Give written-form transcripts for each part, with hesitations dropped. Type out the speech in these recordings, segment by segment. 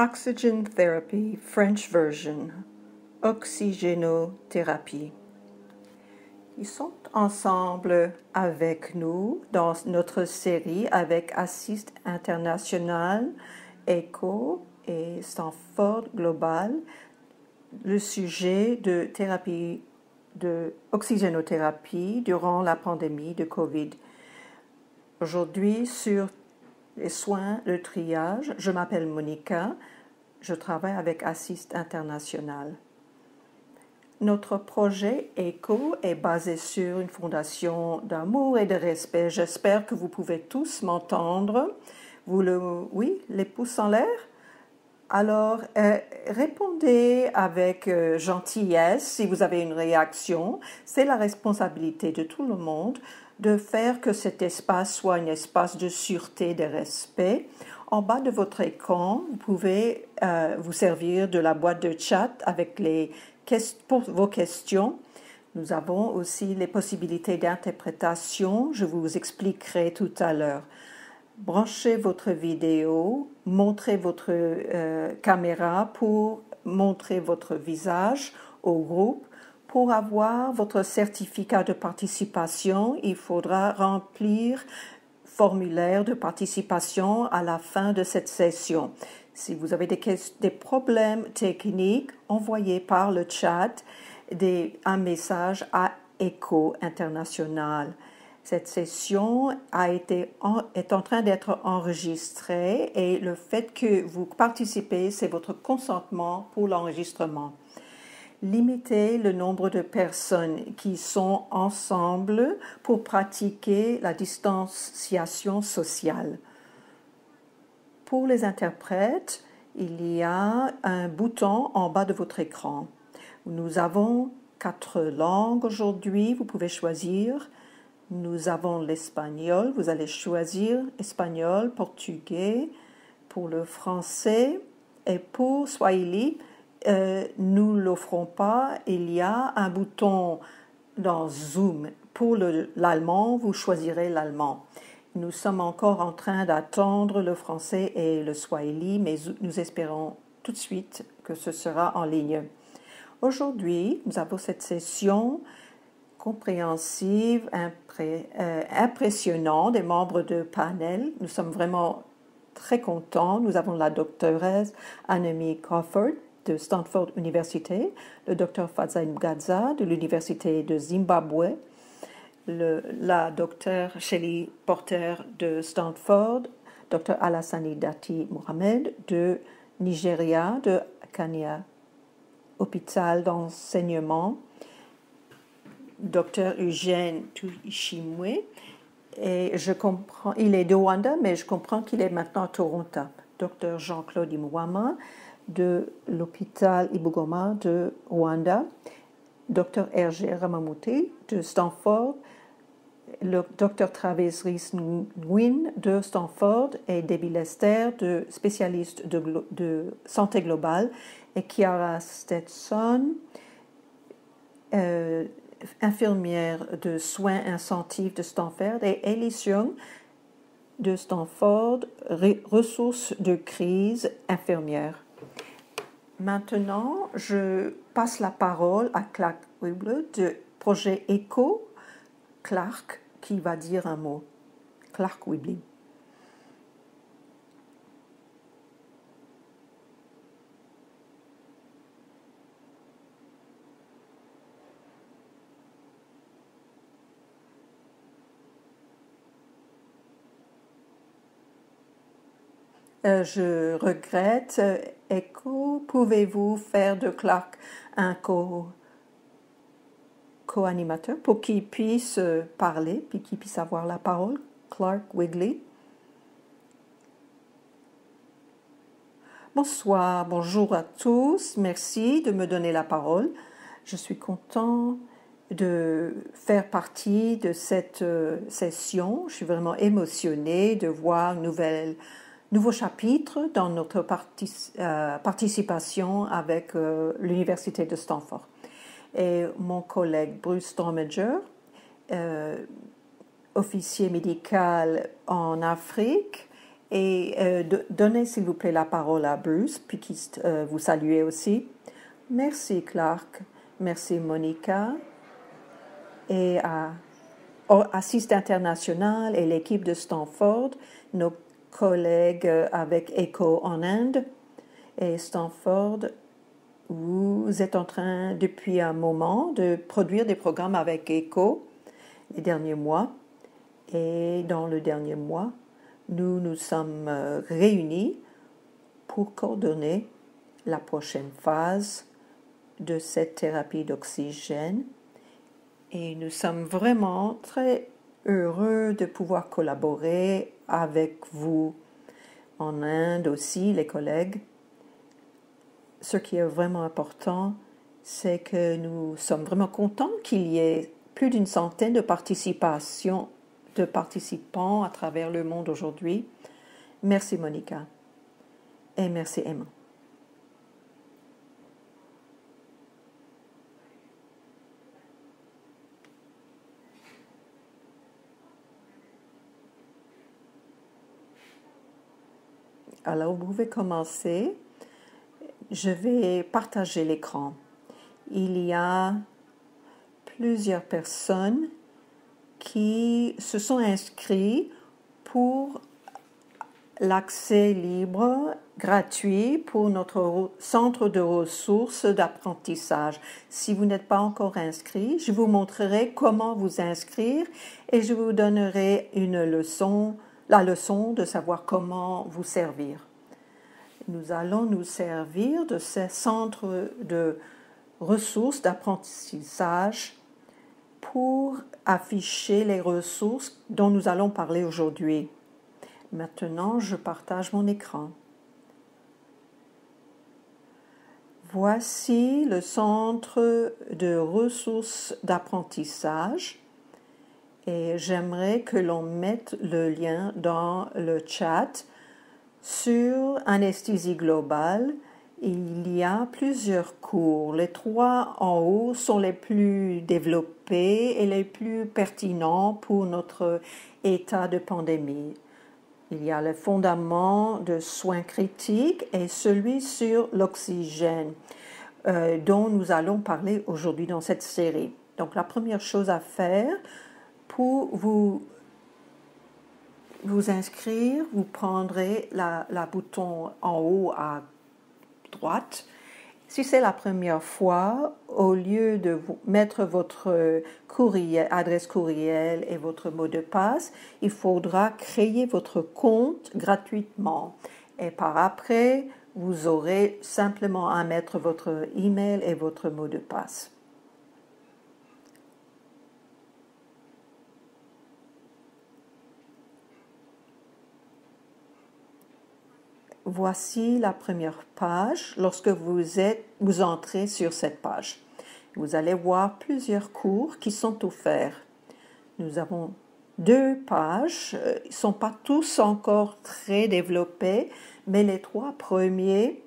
Oxygen Therapy, French version, oxygénothérapie. Ils sont ensemble avec nous dans notre série avec Assist International, ECHO et Stanford Global, le sujet de thérapie de oxygénothérapie durant la pandémie de COVID. Aujourd'hui, sur les soins, le triage, je m'appelle Monica, je travaille avec Assist International. Notre projet ECHO est basé sur une fondation d'amour et de respect. J'espère que vous pouvez tous m'entendre. Oui, les pouces en l'air? Alors, répondez avec gentillesse si vous avez une réaction. C'est la responsabilité de tout le monde de faire que cet espace soit un espace de sûreté et de respect. En bas de votre écran, vous pouvez vous servir de la boîte de chat avec pour vos questions. Nous avons aussi les possibilités d'interprétation. Je vous expliquerai tout à l'heure. Branchez votre vidéo, montrez votre caméra pour montrer votre visage au groupe. Pour avoir votre certificat de participation, il faudra remplir formulaire de participation à la fin de cette session. Si vous avez des problèmes techniques, envoyez par le chat un message à ECHO International. Cette session est en train d'être enregistrée et le fait que vous participez, c'est votre consentement pour l'enregistrement. Limitez le nombre de personnes qui sont ensemble pour pratiquer la distanciation sociale. Pour les interprètes, il y a un bouton en bas de votre écran. Nous avons 4 langues aujourd'hui, vous pouvez choisir. Nous avons l'espagnol, vous allez choisir espagnol, portugais, pour le français et pour Swahili. Nous ne l'offrons pas, il y a un bouton dans Zoom. Pour l'allemand, vous choisirez l'allemand. Nous sommes encore en train d'attendre le français et le swahili, mais nous espérons tout de suite que ce sera en ligne. Aujourd'hui, nous avons cette session compréhensive, impressionnante des membres de panel. Nous sommes vraiment très contents. Nous avons la docteuresse Annemie Crawford de Stanford Université, le docteur Fadzaï Mgadza de l'Université de Zimbabwe, la docteure Shelley Porter de Stanford, docteur Alassani Dati Mohamed de Nigeria, de Kenya, hôpital d'enseignement, docteur Eugène Tuishimwe, et je comprends, il est de Rwanda, mais je comprends qu'il est maintenant à Toronto. Docteur Jean-Claude Imwama de l'hôpital Ibugoma de Rwanda, docteur Hergé Ramamuti de Stanford, le docteur Travis Rhys-Nguyen de Stanford et Debbie Lester, spécialiste de santé globale, et Chiara Stetson, infirmière de soins intensifs de Stanford, et Elise Young de Stanford, ressources de crise infirmière. Maintenant, je passe la parole à Clark Wible du projet ECHO. Clark, qui va dire un mot. Clark Wible. Je regrette, ECHO, pouvez-vous faire de Clark un co-animateur pour qu'il puisse parler, puis qu'il puisse avoir la parole? Clark Wigley. Bonsoir, bonjour à tous, merci de me donner la parole. Je suis content de faire partie de cette session. Je suis vraiment émotionnée de voir nouveau chapitre dans notre participation avec l'Université de Stanford. Et mon collègue Bruce Strominger, officier médical en Afrique Et donnez s'il vous plaît la parole à Bruce, puis qu'il vous salue aussi. Merci Clark, merci Monica et à Assist International et l'équipe de Stanford, nos collègues avec ECHO en Inde et Stanford. Vous êtes en train depuis un moment de produire des programmes avec ECHO les derniers mois et dans le dernier mois, nous nous sommes réunis pour coordonner la prochaine phase de cette thérapie d'oxygène et nous sommes vraiment très heureux de pouvoir collaborer avec vous en Inde aussi, les collègues. Ce qui est vraiment important, c'est que nous sommes vraiment contents qu'il y ait plus d'une centaine de participants à travers le monde aujourd'hui. Merci Monica et merci Emma. Alors vous pouvez commencer. Je vais partager l'écran. Il y a plusieurs personnes qui se sont inscrites pour l'accès libre, gratuit pour notre centre de ressources d'apprentissage. Si vous n'êtes pas encore inscrit, je vous montrerai comment vous inscrire et je vous donnerai la leçon de savoir comment vous servir. Nous allons nous servir de ce centre de ressources d'apprentissage pour afficher les ressources dont nous allons parler aujourd'hui. Maintenant, je partage mon écran. Voici le centre de ressources d'apprentissage et j'aimerais que l'on mette le lien dans le chat. Sur anesthésie globale, il y a plusieurs cours. Les 3 en haut sont les plus développés et les plus pertinents pour notre état de pandémie. Il y a le fondament de soins critiques et celui sur l'oxygène dont nous allons parler aujourd'hui dans cette série. Donc la première chose à faire pour vous inscrire, vous prendrez la bouton en haut à droite. Si c'est la première fois, au lieu de vous mettre votre adresse courriel et votre mot de passe, il faudra créer votre compte gratuitement. Et par après, vous aurez simplement à mettre votre email et votre mot de passe. Voici la première page. Lorsque vous entrez sur cette page, vous allez voir plusieurs cours qui sont offerts. Nous avons 2 pages. Ils ne sont pas tous encore très développés, mais les 3 premiers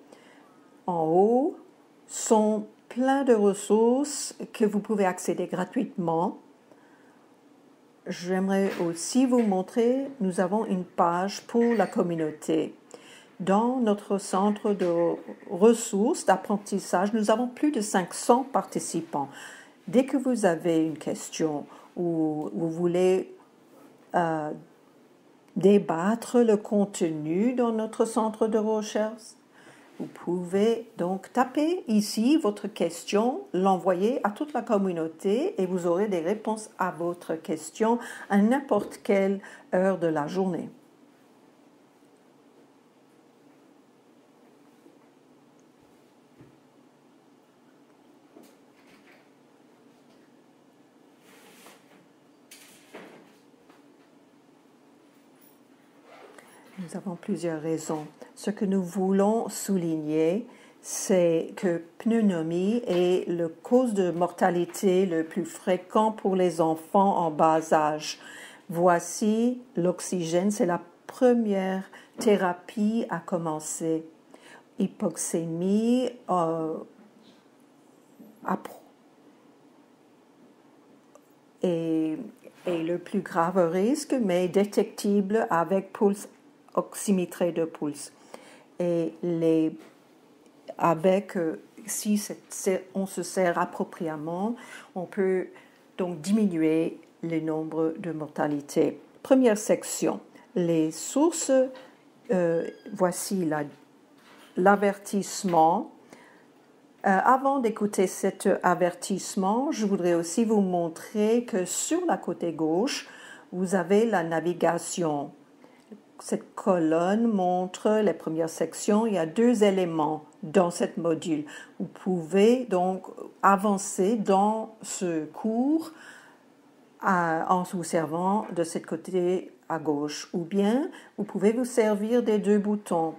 en haut sont pleins de ressources que vous pouvez accéder gratuitement. J'aimerais aussi vous montrer, nous avons une page pour la communauté. Dans notre centre de ressources d'apprentissage, nous avons plus de 500 participants. Dès que vous avez une question ou vous voulez débattre le contenu dans notre centre de recherche, vous pouvez donc taper ici votre question, l'envoyer à toute la communauté et vous aurez des réponses à votre question à n'importe quelle heure de la journée. Nous avons plusieurs raisons. Ce que nous voulons souligner, c'est que pneumonie est la cause de mortalité le plus fréquent pour les enfants en bas âge. Voici l'oxygène, c'est la première thérapie à commencer. Hypoxémie, et le plus grave risque, mais détectible avec pulse oxymétré de pulse. Et si on se sert appropriément, on peut donc diminuer le nombre de mortalités. Première section, les sources. Voici l'avertissement. Avant d'écouter cet avertissement, je voudrais aussi vous montrer que sur la côté gauche, vous avez la navigation. Cette colonne montre les premières sections. Il y a 2 éléments dans cette module. Vous pouvez donc avancer dans ce cours en vous servant de ce côté à gauche. Ou bien, vous pouvez vous servir des 2 boutons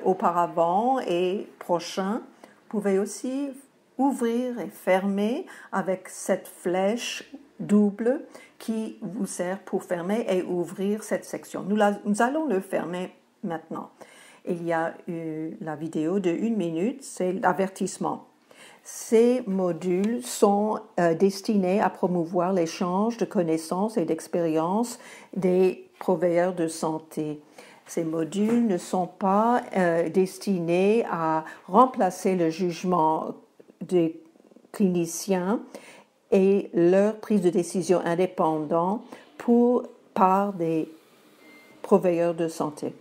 auparavant et prochain. Vous pouvez aussi ouvrir et fermer avec cette flèche double qui vous sert pour fermer et ouvrir cette section. Nous allons le fermer maintenant. Il y a la vidéo de 1 minute, c'est l'avertissement. Ces modules sont destinés à promouvoir l'échange de connaissances et d'expériences des pourvoyeurs de santé. Ces modules ne sont pas destinés à remplacer le jugement des cliniciens et leur prise de décision indépendante par des pourvoyeurs de santé.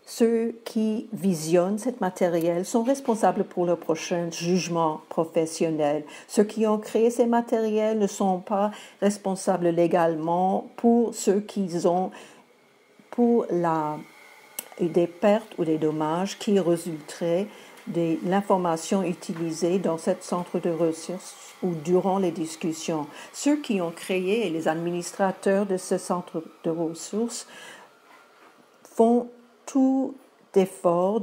Ceux qui visionnent ce matériel sont responsables pour leur prochain jugement professionnel. Ceux qui ont créé ces matériels ne sont pas responsables légalement pour ceux qu'ils ont pour des pertes ou des dommages qui résulteraient de l'information utilisée dans ce centre de ressources ou durant les discussions. Ceux qui ont créé et les administrateurs de ce centre de ressources font tout effort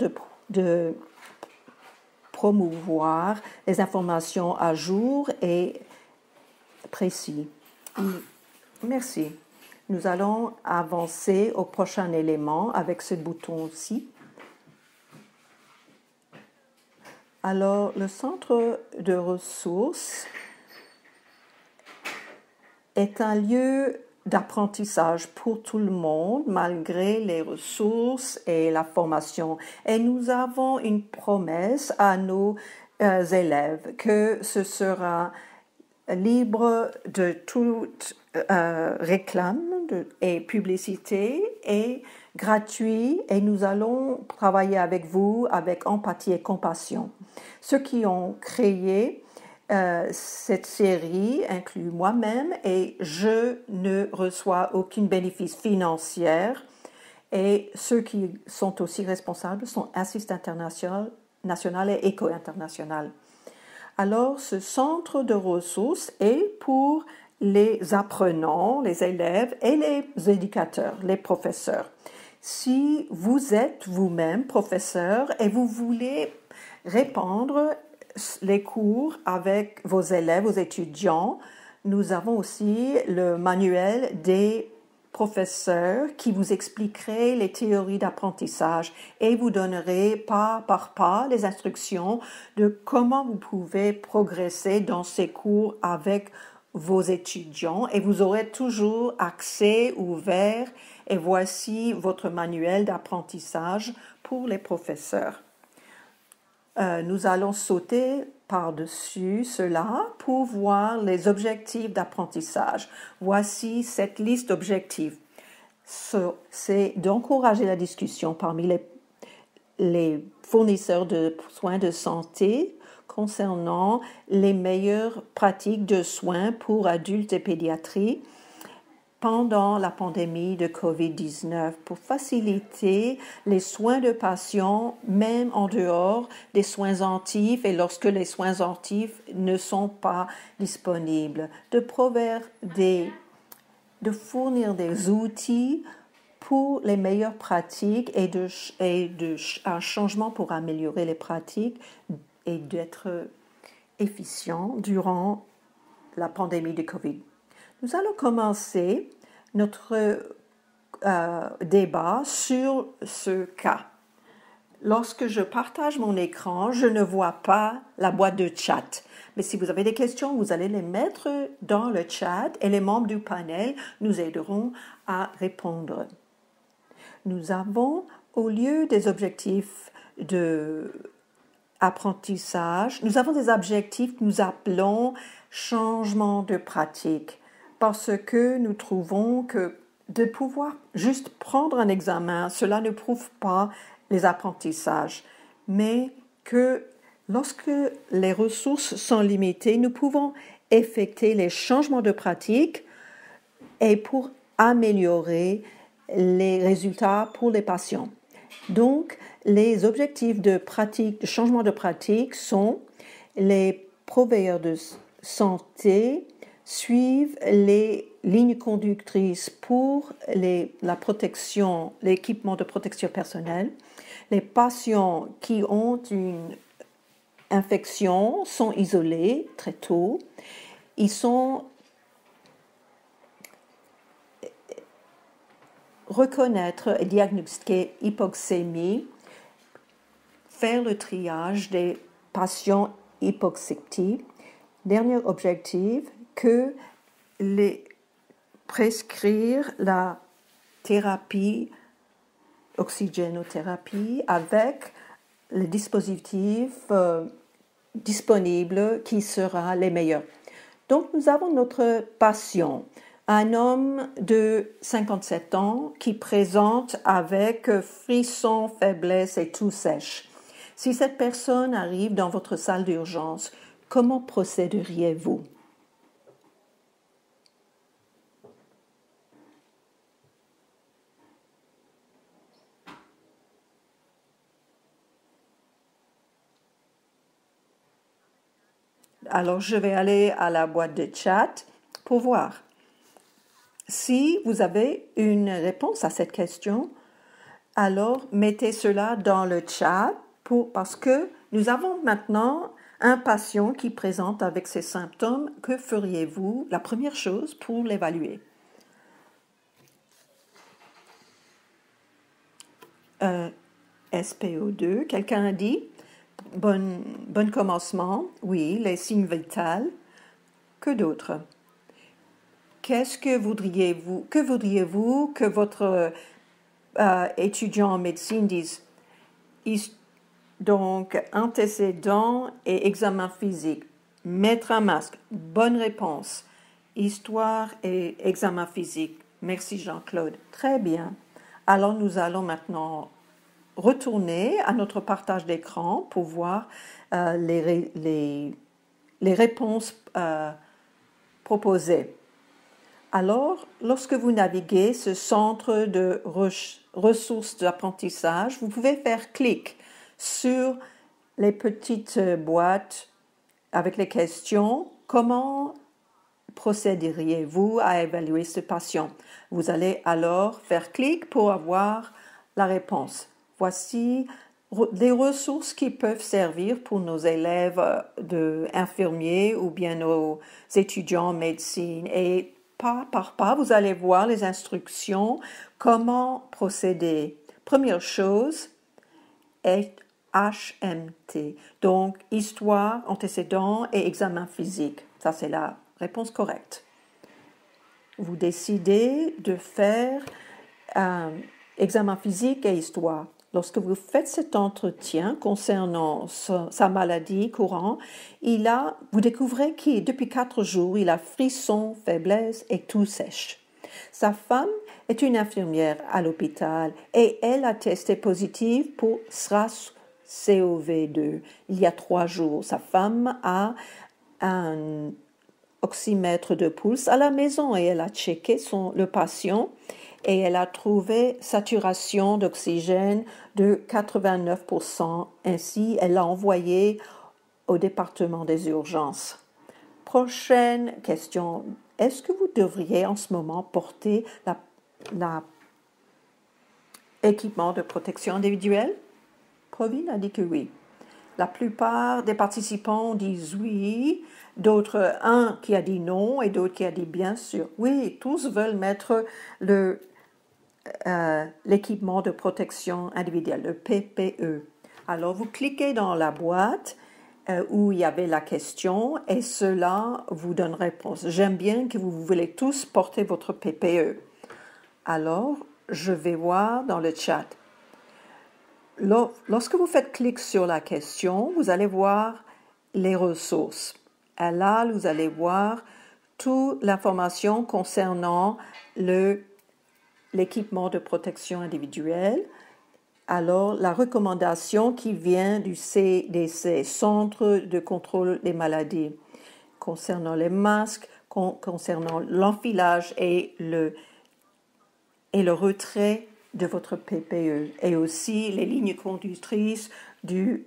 de promouvoir les informations à jour et précis. Merci. Nous allons avancer au prochain élément avec ce bouton-ci. Alors, le centre de ressources est un lieu d'apprentissage pour tout le monde, malgré les ressources et la formation. Et nous avons une promesse à nos élèves que ce sera libre de toute réclame et publicité et gratuit, et nous allons travailler avec vous avec empathie et compassion. Ceux qui ont créé cette série inclut moi-même et je ne reçois aucun bénéfice financier, et ceux qui sont aussi responsables sont Assist International et ECHO International. Alors, ce centre de ressources est pour les apprenants, les élèves et les éducateurs, les professeurs. Si vous êtes vous-même professeur et vous voulez répandre les cours avec vos élèves, vos étudiants, nous avons aussi le manuel des professeurs qui vous expliquerait les théories d'apprentissage et vous donnerait pas par pas les instructions de comment vous pouvez progresser dans ces cours avec vos étudiants, et vous aurez toujours accès ouvert, et voici votre manuel d'apprentissage pour les professeurs. Nous allons sauter par-dessus cela pour voir les objectifs d'apprentissage. Voici cette liste d'objectifs. C'est d'encourager la discussion parmi les fournisseurs de soins de santé concernant les meilleures pratiques de soins pour adultes et pédiatries pendant la pandémie de COVID-19 pour faciliter les soins de patients, même en dehors des soins intensifs et lorsque les soins intensifs ne sont pas disponibles, de fournir des outils pour les meilleures pratiques et un changement pour améliorer les pratiques et d'être efficient durant la pandémie de COVID. Nous allons commencer notre débat sur ce cas. Lorsque je partage mon écran, je ne vois pas la boîte de chat. Mais si vous avez des questions, vous allez les mettre dans le chat et les membres du panel nous aideront à répondre. nous avons, au lieu des objectifs de apprentissage, nous avons des objectifs que nous appelons changement de pratique parce que nous trouvons que de pouvoir juste prendre un examen, cela ne prouve pas les apprentissages, mais que lorsque les ressources sont limitées, nous pouvons effectuer les changements de pratique et pour améliorer les résultats pour les patients. Donc, les objectifs de pratique, de changement de pratique sont les purveyeurs de santé suivent les lignes conductrices pour la protection, l'équipement de protection personnelle. Les patients qui ont une infection sont isolés très tôt. Ils sont reconnaître et diagnostiquer hypoxémie, faire le triage des patients hypoxémiques. Dernier objectif, que prescrire la thérapie, oxygénothérapie, avec le dispositif disponible qui sera les meilleurs. Donc, nous avons notre patient, un homme de 57 ans qui présente avec frissons, faiblesse et toux sèche. Si cette personne arrive dans votre salle d'urgence, comment procéderiez-vous? Alors, je vais aller à la boîte de chat pour voir. Si vous avez une réponse à cette question, alors mettez cela dans le chat parce que nous avons maintenant un patient qui présente avec ces symptômes. Que feriez-vous, la première chose, pour l'évaluer? SPO2, quelqu'un a dit? Bon commencement, oui, les signes vitaux. Que d'autre? Que voudriez-vous que votre étudiant en médecine dise? Donc, antécédents et examen physique. Mettre un masque. Bonne réponse. Histoire et examen physique. Merci Jean-Claude. Très bien. Alors, nous allons maintenant retourner à notre partage d'écran pour voir les réponses proposées. Alors, lorsque vous naviguez ce centre de ressources d'apprentissage, vous pouvez faire clic sur les petites boîtes avec les questions. Comment procéderiez-vous à évaluer ce patient? Vous allez alors faire clic pour avoir la réponse. Voici les ressources qui peuvent servir pour nos élèves infirmiers ou bien nos étudiants en médecine. Et pas par pas, vous allez voir les instructions, comment procéder. Première chose est HMT, donc histoire, antécédents et examen physique. Ça, c'est la réponse correcte. Vous décidez de faire examen physique et histoire. Lorsque vous faites cet entretien concernant sa maladie courante, vous découvrez que depuis 4 jours, il a frissons, faiblesse et toux sèche. Sa femme est une infirmière à l'hôpital et elle a testé positive pour SRAS-CoV-2 il y a 3 jours. Sa femme a un oxymètre de pouce à la maison et elle a checké le patient et elle a trouvé saturation d'oxygène de 89%. Ainsi, elle l'a envoyé au département des urgences. Prochaine question. Est-ce que vous devriez en ce moment porter l'équipement de protection individuelle? Provine a dit que oui. La plupart des participants disent oui, d'autres, un qui a dit non et d'autres qui a dit bien sûr. Oui, tous veulent mettre l'équipement de protection individuelle, le PPE. Alors, vous cliquez dans la boîte où il y avait la question et cela vous donne réponse. J'aime bien que vous voulez tous porter votre PPE. Alors, je vais voir dans le chat. Lorsque vous faites clic sur la question, vous allez voir les ressources. Et là, vous allez voir toute l'information concernant l'équipement de protection individuelle. Alors, la recommandation qui vient du CDC, Centre de contrôle des maladies, concernant les masques, concernant l'enfilage et le retrait de votre PPE, et aussi les lignes conductrices de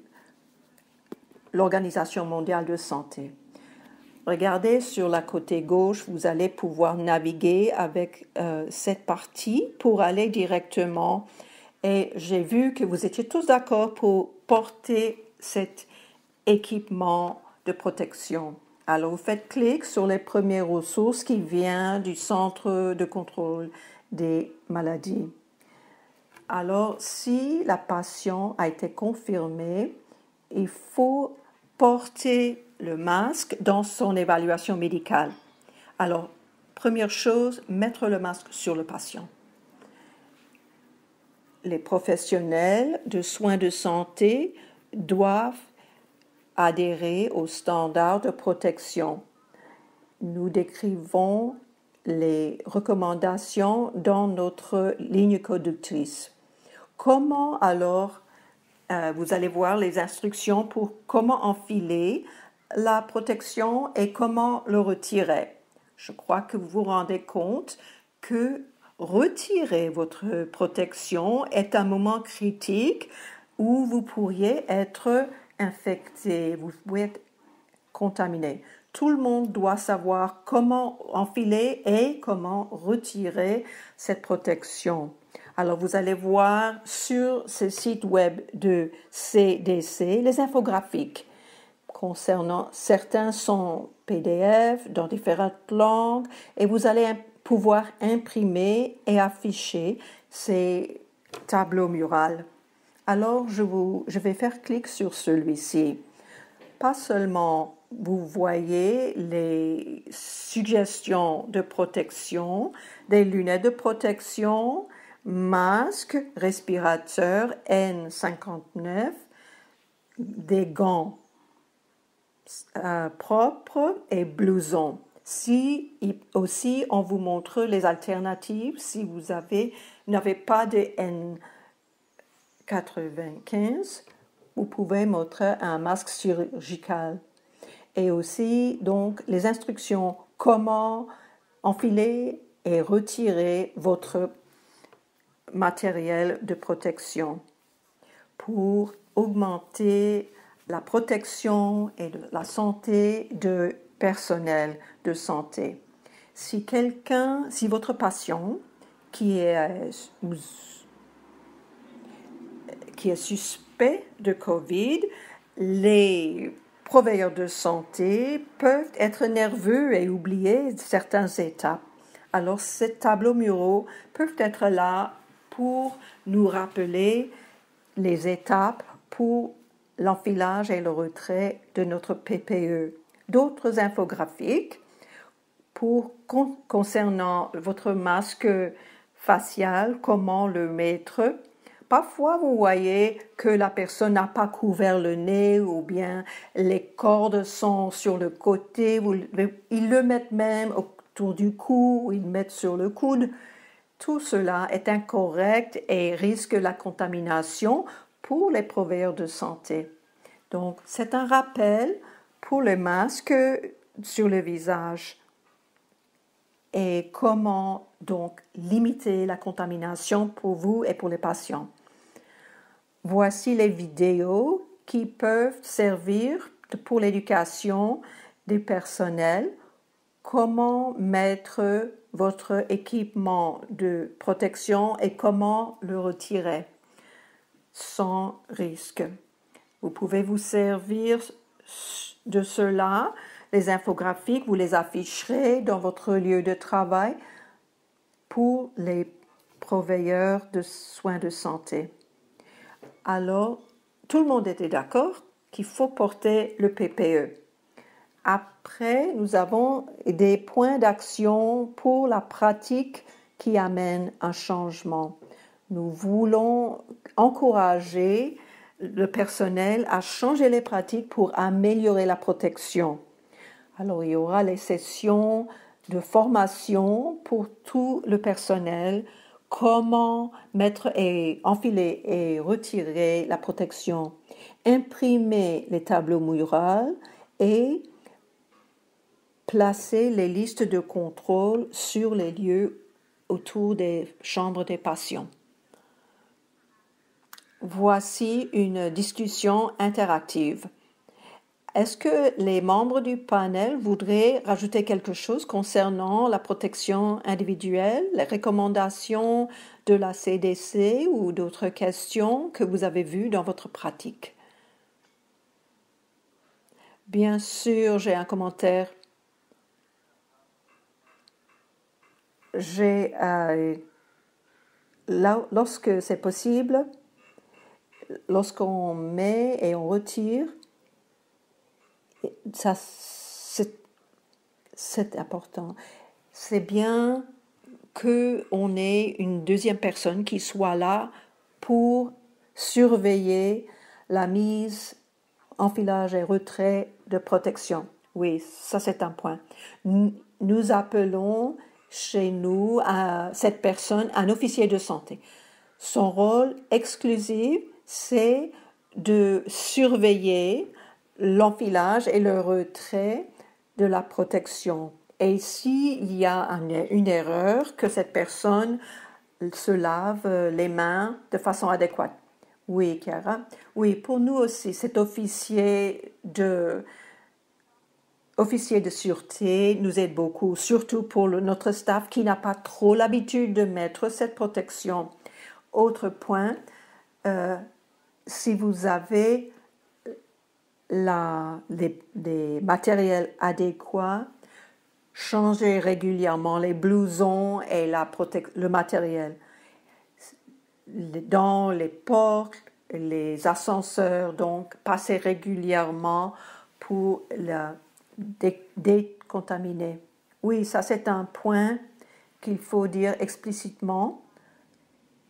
l'Organisation mondiale de santé. Regardez sur la côté gauche, vous allez pouvoir naviguer avec cette partie pour aller directement. Et j'ai vu que vous étiez tous d'accord pour porter cet équipement de protection. Alors, vous faites clic sur les premières ressources qui viennent du Centre de contrôle des maladies. Alors, si la patient a été confirmée, il faut porter le masque dans son évaluation médicale. Alors, première chose, mettre le masque sur le patient. Les professionnels de soins de santé doivent adhérer aux standards de protection. Nous décrivons les recommandations dans notre ligne conductrice. Comment alors vous allez voir les instructions pour comment enfiler la protection et comment le retirer. Je crois que vous vous rendez compte que retirer votre protection est un moment critique où vous pourriez être infecté, vous pouvez être contaminé. Tout le monde doit savoir comment enfiler et comment retirer cette protection. Alors, vous allez voir sur ce site web de CDC les infographiques concernant certains sont PDF dans différentes langues et vous allez pouvoir imprimer et afficher ces tableaux murales. Alors, je vais faire clic sur celui-ci. Pas seulement vous voyez les suggestions de protection, des lunettes de protection, masques, respirateurs N59, des gants propres et blousons. Aussi, on vous montre les alternatives si vous n'avez pas de N95, vous pouvez mettre un masque chirurgical. Et aussi, donc, les instructions comment enfiler et retirer votre matériel de protection pour augmenter la protection et la santé de personnel de santé. Si votre patient qui est suspect de COVID, les proveilleurs de santé peuvent être nerveux et oublier certaines étapes. Alors, ces tableaux muraux peuvent être là pour nous rappeler les étapes pour l'enfilage et le retrait de notre PPE. D'autres infographiques concernant votre masque facial, comment le mettre. Parfois, vous voyez que la personne n'a pas couvert le nez ou bien les cordes sont sur le côté. Ils le mettent même autour du cou ou ils le mettent sur le coude. Tout cela est incorrect et risque la contamination pour les proveilleurs de santé. Donc, c'est un rappel pour le masque sur le visage et comment donc limiter la contamination pour vous et pour les patients. Voici les vidéos qui peuvent servir pour l'éducation des personnels, comment mettre votre équipement de protection et comment le retirer sans risque. Vous pouvez vous servir de cela. Les infographiques, vous les afficherez dans votre lieu de travail pour les proveyeurs de soins de santé. Alors, tout le monde était d'accord qu'il faut porter le PPE. Après, nous avons des points d'action pour la pratique qui amène un changement. Nous voulons encourager le personnel à changer les pratiques pour améliorer la protection. Alors, il y aura les sessions de formation pour tout le personnel, comment mettre et enfiler et retirer la protection, imprimer les tableaux murales et placer les listes de contrôle sur les lieux autour des chambres des patients. Voici une discussion interactive. Est-ce que les membres du panel voudraient rajouter quelque chose concernant la protection individuelle, les recommandations de la CDC ou d'autres questions que vous avez vues dans votre pratique? Bien sûr, j'ai un commentaire. Lorsque c'est possible, lorsqu'on met et on retire, ça, c'est important. C'est bien qu'on ait une deuxième personne qui soit là pour surveiller la mise, enfilage et retrait de protection. Oui, ça c'est un point. Nous appelons chez nous à cette personne un officier de santé. Son rôle exclusif, c'est de surveiller l'enfilage et le retrait de la protection. Et s'il y a une erreur, que cette personne se lave les mains de façon adéquate. Oui, Chiara. Oui, pour nous aussi, cet officier de sûreté nous aide beaucoup, surtout pour notre staff qui n'a pas trop l'habitude de mettre cette protection. Autre point, si vous avez des matériels adéquats, changez régulièrement les blousons et le matériel. Dans les portes, les ascenseurs, donc passez régulièrement pour la décontaminer. Oui, ça c'est un point qu'il faut dire explicitement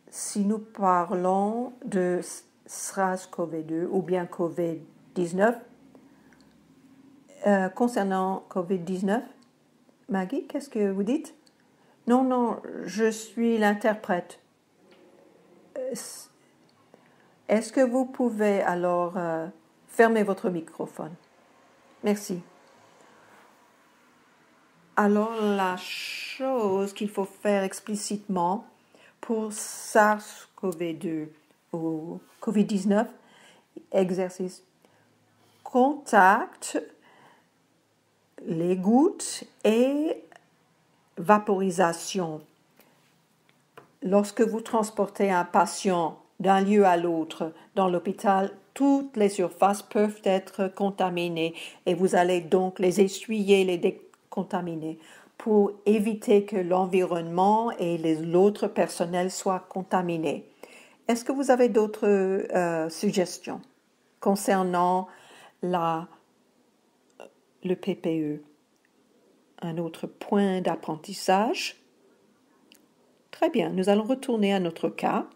si nous parlons de SARS-CoV-2 ou bien COVID-19. Concernant COVID-19, Maggie, qu'est-ce que vous dites? Non, je suis l'interprète. Est-ce que vous pouvez alors fermer votre microphone? Merci. Alors, la chose qu'il faut faire explicitement pour SARS-CoV-2 ou COVID-19, exercice, contact, les gouttes et vaporisation. Lorsque vous transportez un patient d'un lieu à l'autre dans l'hôpital, toutes les surfaces peuvent être contaminées et vous allez donc les essuyer, les décontaminer pour éviter que l'environnement et l'autre personnel soient contaminés. Est-ce que vous avez d'autres suggestions concernant le PPE? Un autre point d'apprentissage. Très bien, nous allons retourner à notre cas.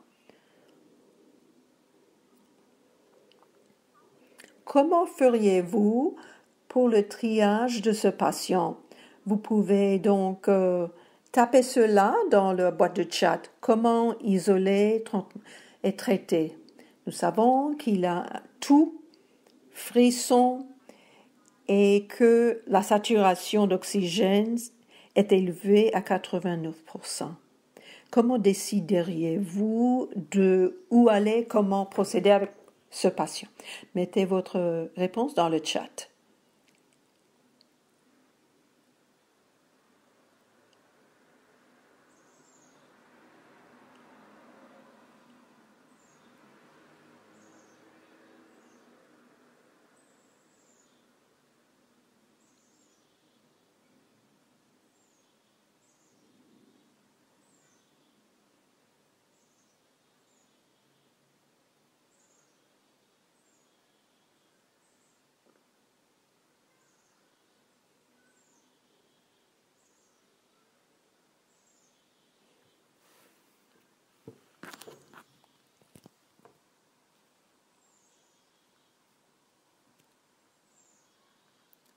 Comment feriez-vous pour le triage de ce patient? Vous pouvez donc taper cela dans la boîte de chat. Comment isoler et traiter? Nous savons qu'il a tout, frisson, et que la saturation d'oxygène est élevée à 89%. Comment décideriez-vous de où aller, comment procéder avec ce patient? Mettez votre réponse dans le chat.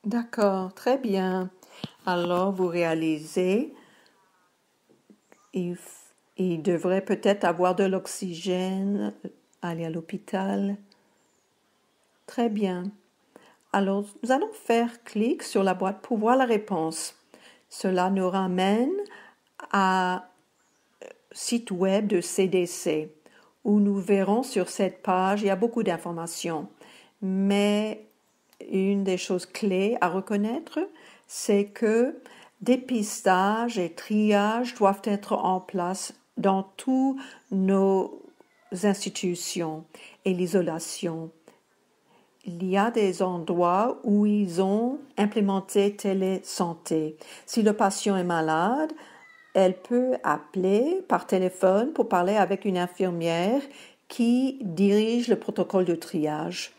D'accord, très bien. Alors, vous réalisez, il, il devrait peut-être avoir de l'oxygène, aller à l'hôpital. Très bien. Alors, nous allons faire clic sur la boîte pour voir la réponse. Cela nous ramène à site web de CDC où nous verrons sur cette page, il y a beaucoup d'informations. Mais une des choses clés à reconnaître, c'est que dépistage et triage doivent être en place dans toutes nos institutions et l'isolation. Il y a des endroits où ils ont implémenté télésanté. Si le patient est malade, elle peut appeler par téléphone pour parler avec une infirmière qui dirige le protocole de triage.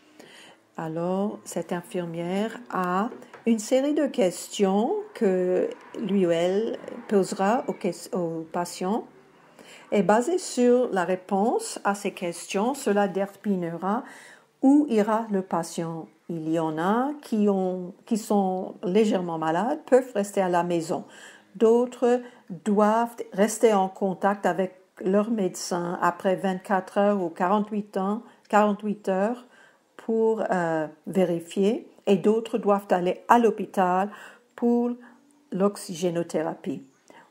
Alors, cette infirmière a une série de questions que lui ou elle posera au patient. Et basé sur la réponse à ces questions, cela déterminera où ira le patient. Il y en a qui sont légèrement malades, peuvent rester à la maison. D'autres doivent rester en contact avec leur médecin après 24 heures ou 48 heures pour vérifier. Et d'autres doivent aller à l'hôpital pour l'oxygénothérapie.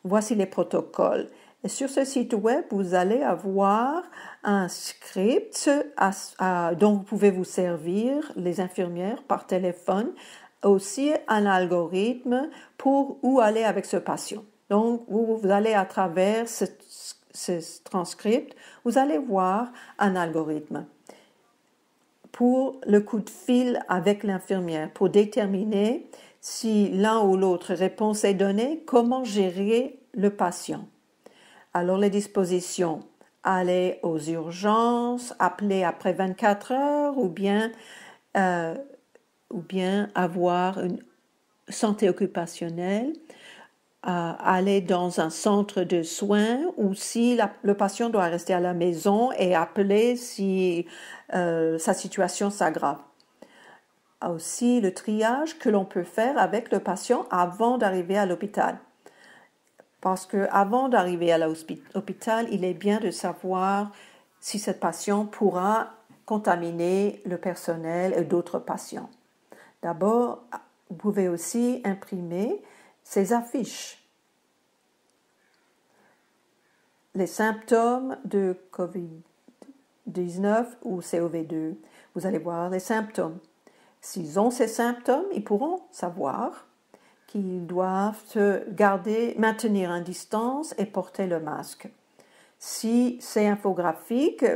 Voici les protocoles. Et sur ce site web, vous allez avoir un script dont vous pouvez vous servir, les infirmières, par téléphone, aussi un algorithme pour où aller avec ce patient. Donc, vous allez à travers ce transcript, vous allez voir un algorithme pour le coup de fil avec l'infirmière, pour déterminer si l'un ou l'autre réponse est donnée, comment gérer le patient. Alors les dispositions, aller aux urgences, appeler après 24 heures ou bien avoir une santé occupationnelle, aller dans un centre de soins ou si le patient doit rester à la maison et appeler si sa situation s'aggrave. Aussi le triage que l'on peut faire avec le patient avant d'arriver à l'hôpital. Parce qu'avant d'arriver à l'hôpital, il est bien de savoir si cette patient pourra contaminer le personnel et d'autres patients. D'abord, vous pouvez aussi imprimer ces affiches. Les symptômes de COVID-19 ou COV2, vous allez voir les symptômes. S'ils ont ces symptômes, ils pourront savoir qu'ils doivent maintenir une distance et porter le masque. Si ces infographiques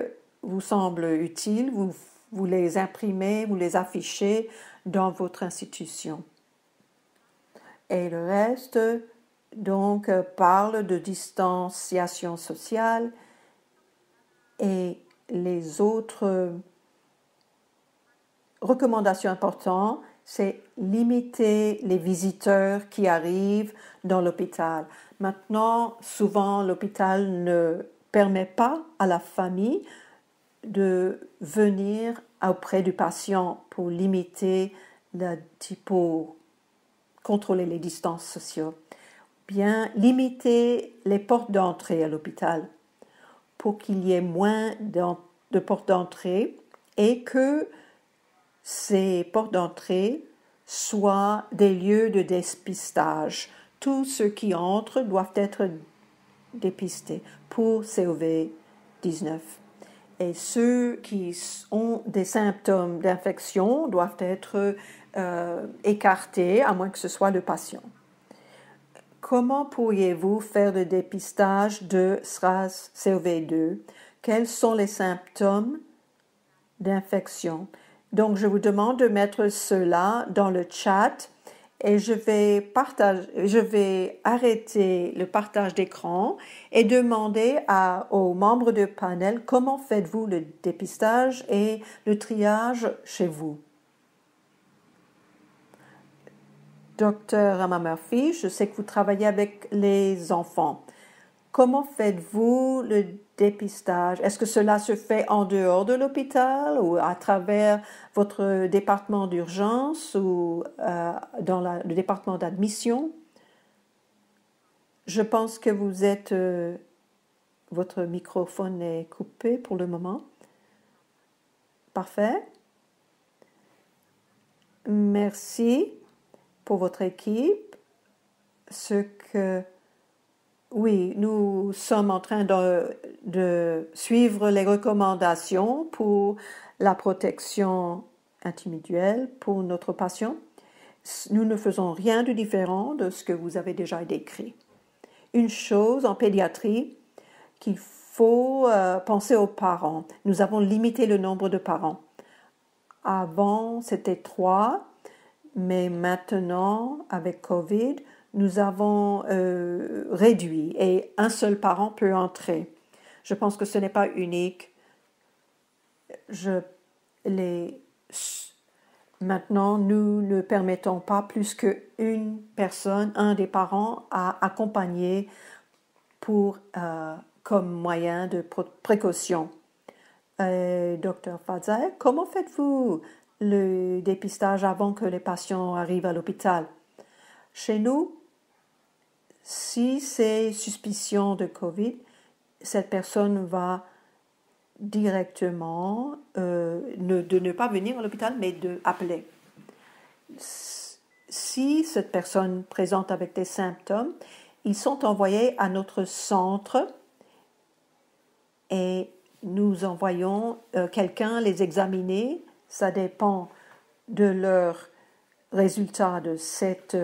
vous semblent utiles, vous les imprimez, vous les affichez dans votre institution. Et le reste, donc, parle de distanciation sociale et les autres recommandations importantes, c'est limiter les visiteurs qui arrivent dans l'hôpital. Maintenant, souvent, l'hôpital ne permet pas à la famille de venir auprès du patient pour limiter pour contrôler les distances sociales. Bien, limiter les portes d'entrée à l'hôpital pour qu'il y ait moins de portes d'entrée et que ces portes d'entrée soient des lieux de dépistage. Tous ceux qui entrent doivent être dépistés pour COVID-19. Et ceux qui ont des symptômes d'infection doivent être écartés, à moins que ce soit le patient. Comment pourriez-vous faire le dépistage de SRAS-CoV-2? Quels sont les symptômes d'infection? Donc, je vous demande de mettre cela dans le chat et je vais arrêter le partage d'écran et demander aux membres du panel comment faites-vous le dépistage et le triage chez vous. Docteur Rama Murphy, je sais que vous travaillez avec les enfants. Comment faites-vous le dépistage, est-ce que cela se fait en dehors de l'hôpital ou à travers votre département d'urgence ou dans le département d'admission? Je pense que votre microphone est coupé pour le moment. Parfait. Merci pour votre équipe. Oui, nous sommes en train de suivre les recommandations pour la protection individuelle pour notre patient. Nous ne faisons rien de différent de ce que vous avez déjà décrit. Une chose en pédiatrie qu'il faut penser aux parents. Nous avons limité le nombre de parents. Avant, c'était 3, mais maintenant, avec COVID, nous avons réduit et un seul parent peut entrer. Je pense que ce n'est pas unique. Maintenant, nous ne permettons pas plus qu'une personne, un des parents, à accompagner comme moyen de précaution. Docteur Fadzaï, comment faites-vous le dépistage avant que les patients arrivent à l'hôpital? Chez nous, si c'est suspicion de COVID, cette personne va directement de ne pas venir à l'hôpital, mais d'appeler. Si cette personne présente avec des symptômes, ils sont envoyés à notre centre et nous envoyons quelqu'un les examiner. Ça dépend de leur résultat de cet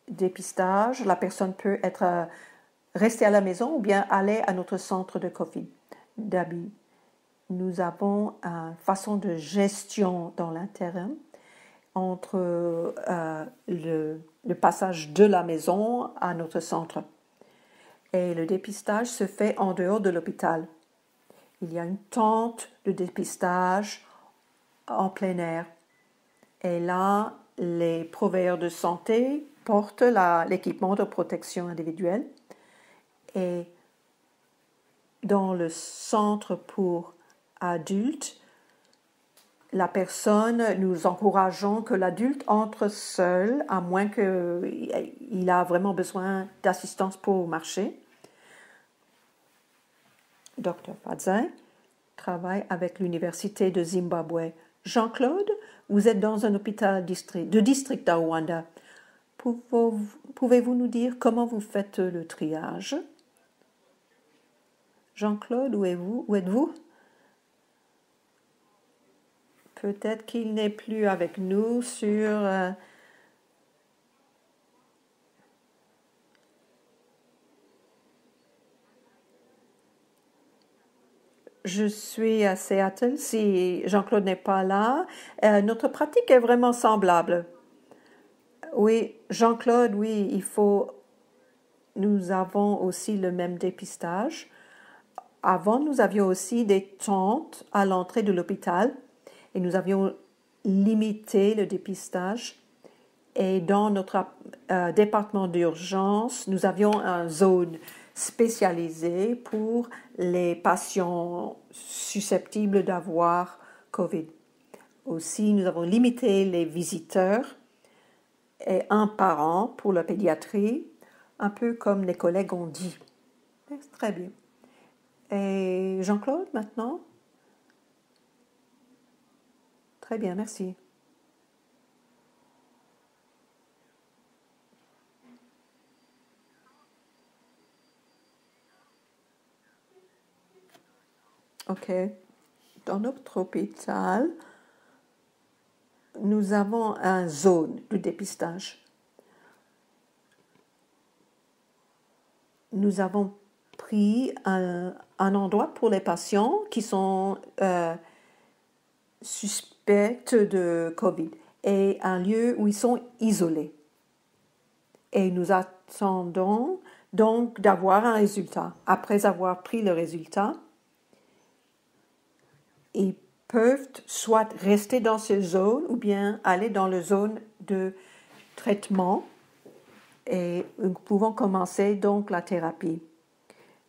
dépistage. La personne peut rester à la maison ou bien aller à notre centre de COVID. D'habitude, nous avons une façon de gestion dans l'intérim entre le passage de la maison à notre centre. Et le dépistage se fait en dehors de l'hôpital. Il y a une tente de dépistage en plein air. Et là, les pourvoyeurs de santé portent l'équipement de protection individuelle. Et dans le centre pour adultes, nous encourageons que l'adulte entre seul, à moins qu'il a vraiment besoin d'assistance pour marcher. Dr. Fadzin travaille avec l'Université de Zimbabwe. Jean-Claude, vous êtes dans un hôpital de district à Rwanda. Pouvez-vous nous dire comment vous faites le triage? Jean-Claude, où êtes-vous? Peut-être qu'il n'est plus avec nous sur... Je suis à Seattle. Si Jean-Claude n'est pas là, notre pratique est vraiment semblable. Oui, Jean-Claude, oui, nous avons aussi le même dépistage. Avant, nous avions aussi des tentes à l'entrée de l'hôpital et nous avions limité le dépistage. Et dans notre département d'urgence, nous avions une zone spécialisée pour les patients susceptibles d'avoir COVID. Aussi, nous avons limité les visiteurs et un par an pour la pédiatrie, un peu comme les collègues ont dit. Très bien. Et Jean-Claude, maintenant? Très bien, merci. OK. Dans notre hôpital, nous avons une zone de dépistage. Nous avons pris un endroit pour les patients qui sont suspects de COVID et un lieu où ils sont isolés. Et nous attendons donc d'avoir un résultat. Après avoir pris le résultat, ils peuvent soit rester dans ces zones ou bien aller dans la zone de traitement et nous pouvons commencer donc la thérapie.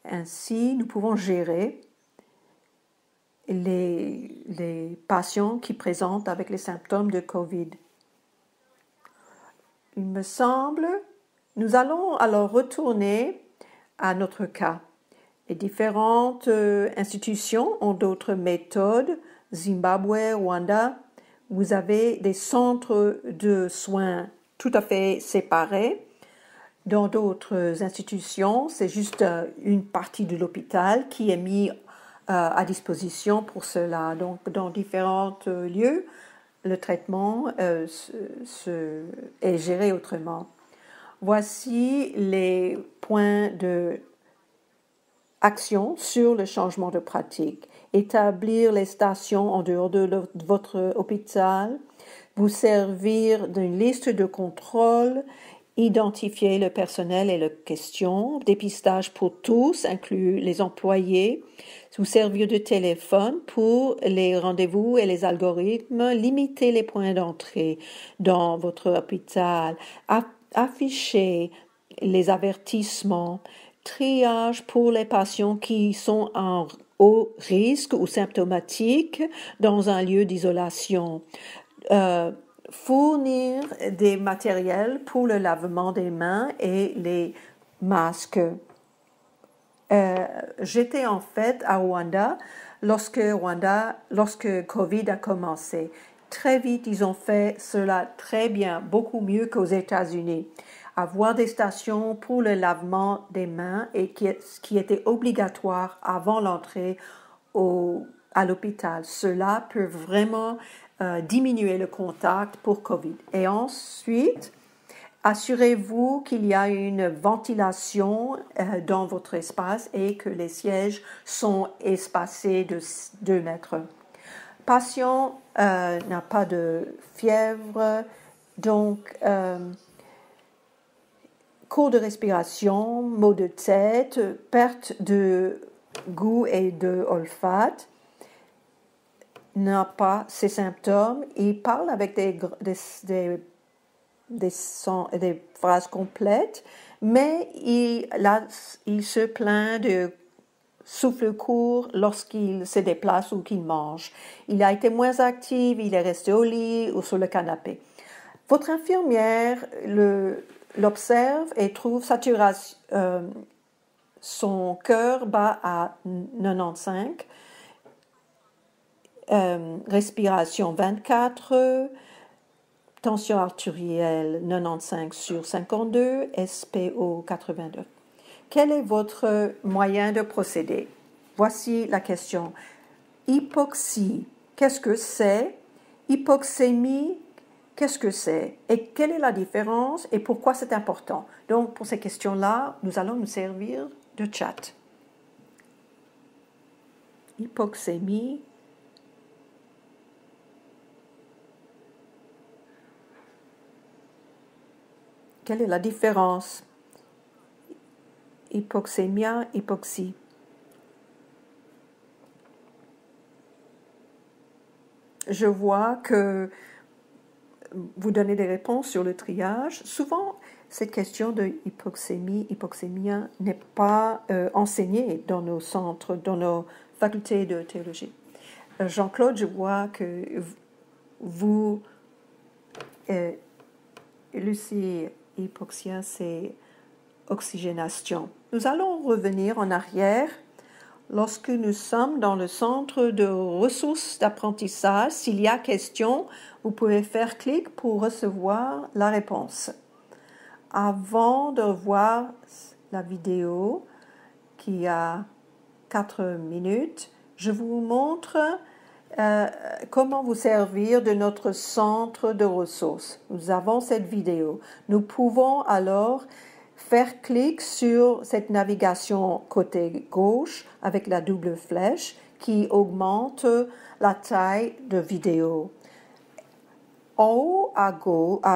Ainsi, nous pouvons gérer les patients qui présentent avec les symptômes de COVID. Il me semble, nous allons alors retourner à notre cas. Les différentes institutions ont d'autres méthodes. Zimbabwe, Rwanda, vous avez des centres de soins tout à fait séparés. Dans d'autres institutions, c'est juste une partie de l'hôpital qui est mise à disposition pour cela. Donc, dans différents lieux, le traitement est géré autrement. Voici les points d'action sur le changement de pratique. Établir les stations en dehors de votre hôpital, vous servir d'une liste de contrôle, identifier le personnel et les questions, dépistage pour tous, inclut les employés, vous servir de téléphone pour les rendez-vous et les algorithmes, limiter les points d'entrée dans votre hôpital, afficher les avertissements, triage pour les patients qui sont en haut risque ou symptomatiques dans un lieu d'isolation, fournir des matériels pour le lavement des mains et les masques. J'étais en fait à Rwanda lorsque COVID a commencé. Très vite, ils ont fait cela très bien, beaucoup mieux qu'aux États-Unis. Avoir des stations pour le lavement des mains et qui était obligatoire avant l'entrée à l'hôpital. Cela peut vraiment diminuer le contact pour COVID. Et ensuite, assurez-vous qu'il y a une ventilation dans votre espace et que les sièges sont espacés de 2 mètres. Patient n'a pas de fièvre, donc cours de respiration, maux de tête, perte de goût et de olfatte, n'a pas ces symptômes. Il parle avec des phrases complètes, mais il se plaint de souffle court lorsqu'il se déplace ou qu'il mange. Il a été moins actif, il est resté au lit ou sur le canapé. Votre infirmière l'observe et trouve saturation, son cœur bat à 95, respiration 24, tension artérielle 95/52, SPO 82. Quel est votre moyen de procéder? Voici la question. Hypoxie, qu'est-ce que c'est? Hypoxémie, qu'est-ce que c'est? Et quelle est la différence et pourquoi c'est important? Donc, pour ces questions-là, nous allons nous servir de chat. Hypoxémie. Quelle est la différence? Hypoxémia, hypoxie. Je vois que vous donnez des réponses sur le triage. Souvent, cette question de hypoxémie, hypoxémia n'est pas enseignée dans nos centres, dans nos facultés de théologie. Jean-Claude, je vois que vous, Lucie, hypoxia, c'est oxygénation. Nous allons revenir en arrière lorsque nous sommes dans le centre de ressources d'apprentissage. S'il y a question, vous pouvez faire clic pour recevoir la réponse. Avant de voir la vidéo qui a 4 minutes, je vous montre comment vous servir de notre centre de ressources. Nous avons cette vidéo. Nous pouvons alors faire clic sur cette navigation côté gauche avec la double flèche qui augmente la taille de vidéo. En haut à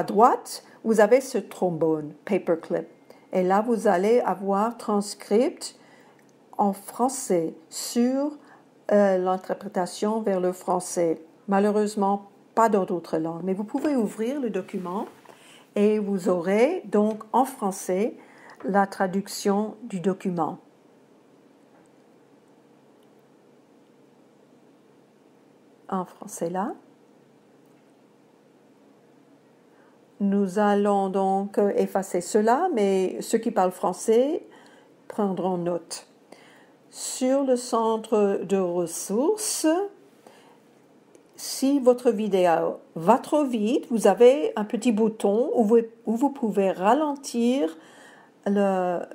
droite, vous avez ce trombone, paperclip. Et là, vous allez avoir transcript en français sur l'interprétation vers le français. Malheureusement, pas dans d'autres langues. Mais vous pouvez ouvrir le document et vous aurez donc en français la traduction du document. en français là. Nous allons donc effacer cela, mais ceux qui parlent français prendront note. Sur le centre de ressources, si votre vidéo va trop vite, vous avez un petit bouton où vous pouvez ralentir la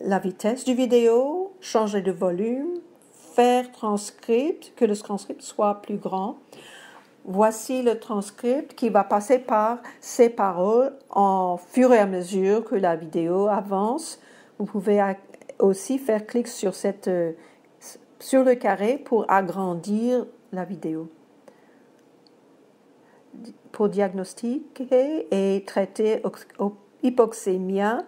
vitesse du vidéo, changer de volume, faire transcript, que le transcript soit plus grand. Voici le transcript qui va passer par ces paroles en fur et à mesure que la vidéo avance. Vous pouvez aussi faire clic sur le carré pour agrandir la vidéo. Pour diagnostiquer et traiter hypoxémie,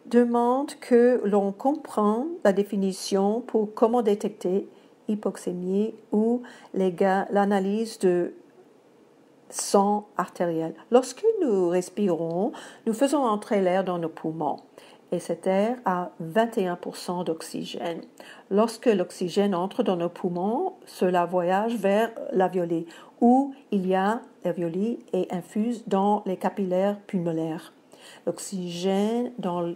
demande que l'on comprenne la définition pour comment détecter hypoxémie ou l'analyse de sang artériel. Lorsque nous respirons, nous faisons entrer l'air dans nos poumons et cet air a 21% d'oxygène. Lorsque l'oxygène entre dans nos poumons, cela voyage vers l'alvéoli où il y a l'alvéoli et infuse dans les capillaires pulmonaires. L'oxygène dans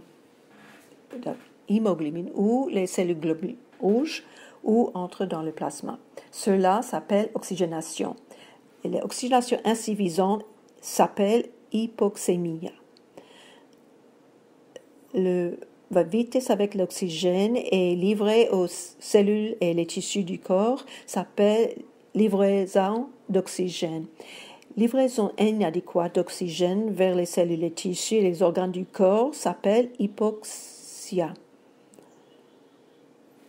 l'hémoglobine ou les cellules globules rouges ou entre dans le plasma. Cela s'appelle oxygénation. Et l'oxygénation insuffisante s'appelle hypoxémie. La vitesse avec l'oxygène est livrée aux cellules et les tissus du corps s'appelle livraison d'oxygène. Livraison inadéquate d'oxygène vers les cellules, les tissus et les organes du corps s'appelle hypoxia.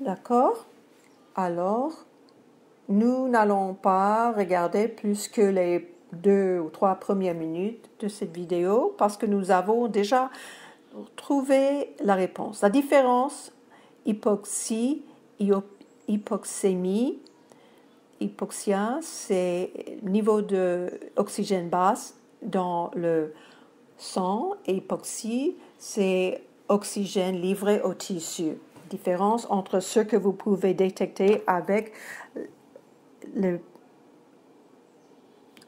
D'accord? Alors, nous n'allons pas regarder plus que les 2 ou 3 premières minutes de cette vidéo parce que nous avons déjà trouvé la réponse. La différence hypoxie, hypoxémie, hypoxia, c'est niveau d'oxygène basse dans le sang et hypoxie, c'est oxygène livré au tissu. Différence entre ce que vous pouvez détecter avec le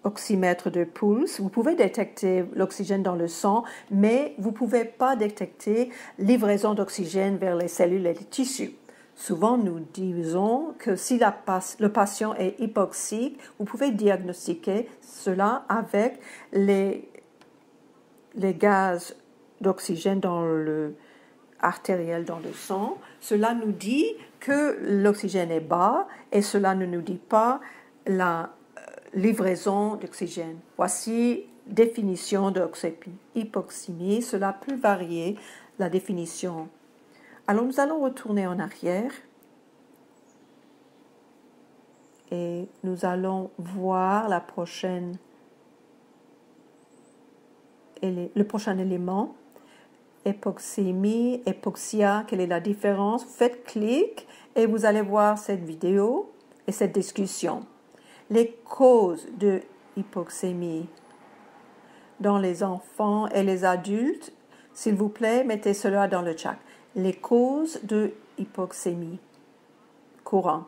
oxymètre de pouls. Vous pouvez détecter l'oxygène dans le sang, mais vous ne pouvez pas détecter livraison d'oxygène vers les cellules et les tissus. Souvent, nous disons que si le patient est hypoxique, vous pouvez diagnostiquer cela avec les gaz d'oxygène dans le artériel dans le sang. Cela nous dit que l'oxygène est bas et cela ne nous dit pas la livraison d'oxygène. Voici définition d'hypoxémie. Cela peut varier la définition. Alors nous allons retourner en arrière et nous allons voir le prochain élément. Hypoxémie, hypoxia, quelle est la différence? Faites clic et vous allez voir cette vidéo et cette discussion. Les causes de hypoxémie dans les enfants et les adultes, s'il vous plaît, mettez cela dans le chat. Les causes de hypoxémie courant.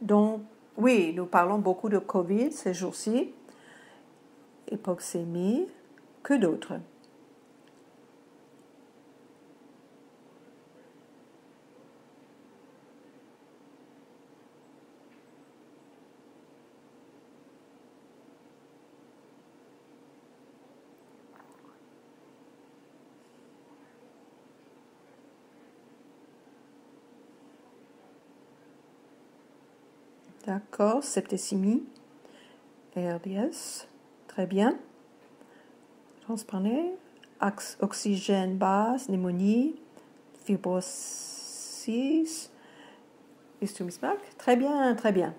Donc, oui, nous parlons beaucoup de COVID ces jours-ci. Hypoxémie, que d'autres? D'accord, septicémie, RDS, très bien. Transplanté, oxygène basse, pneumonie, fibrosis, ischémique, très bien, très bien.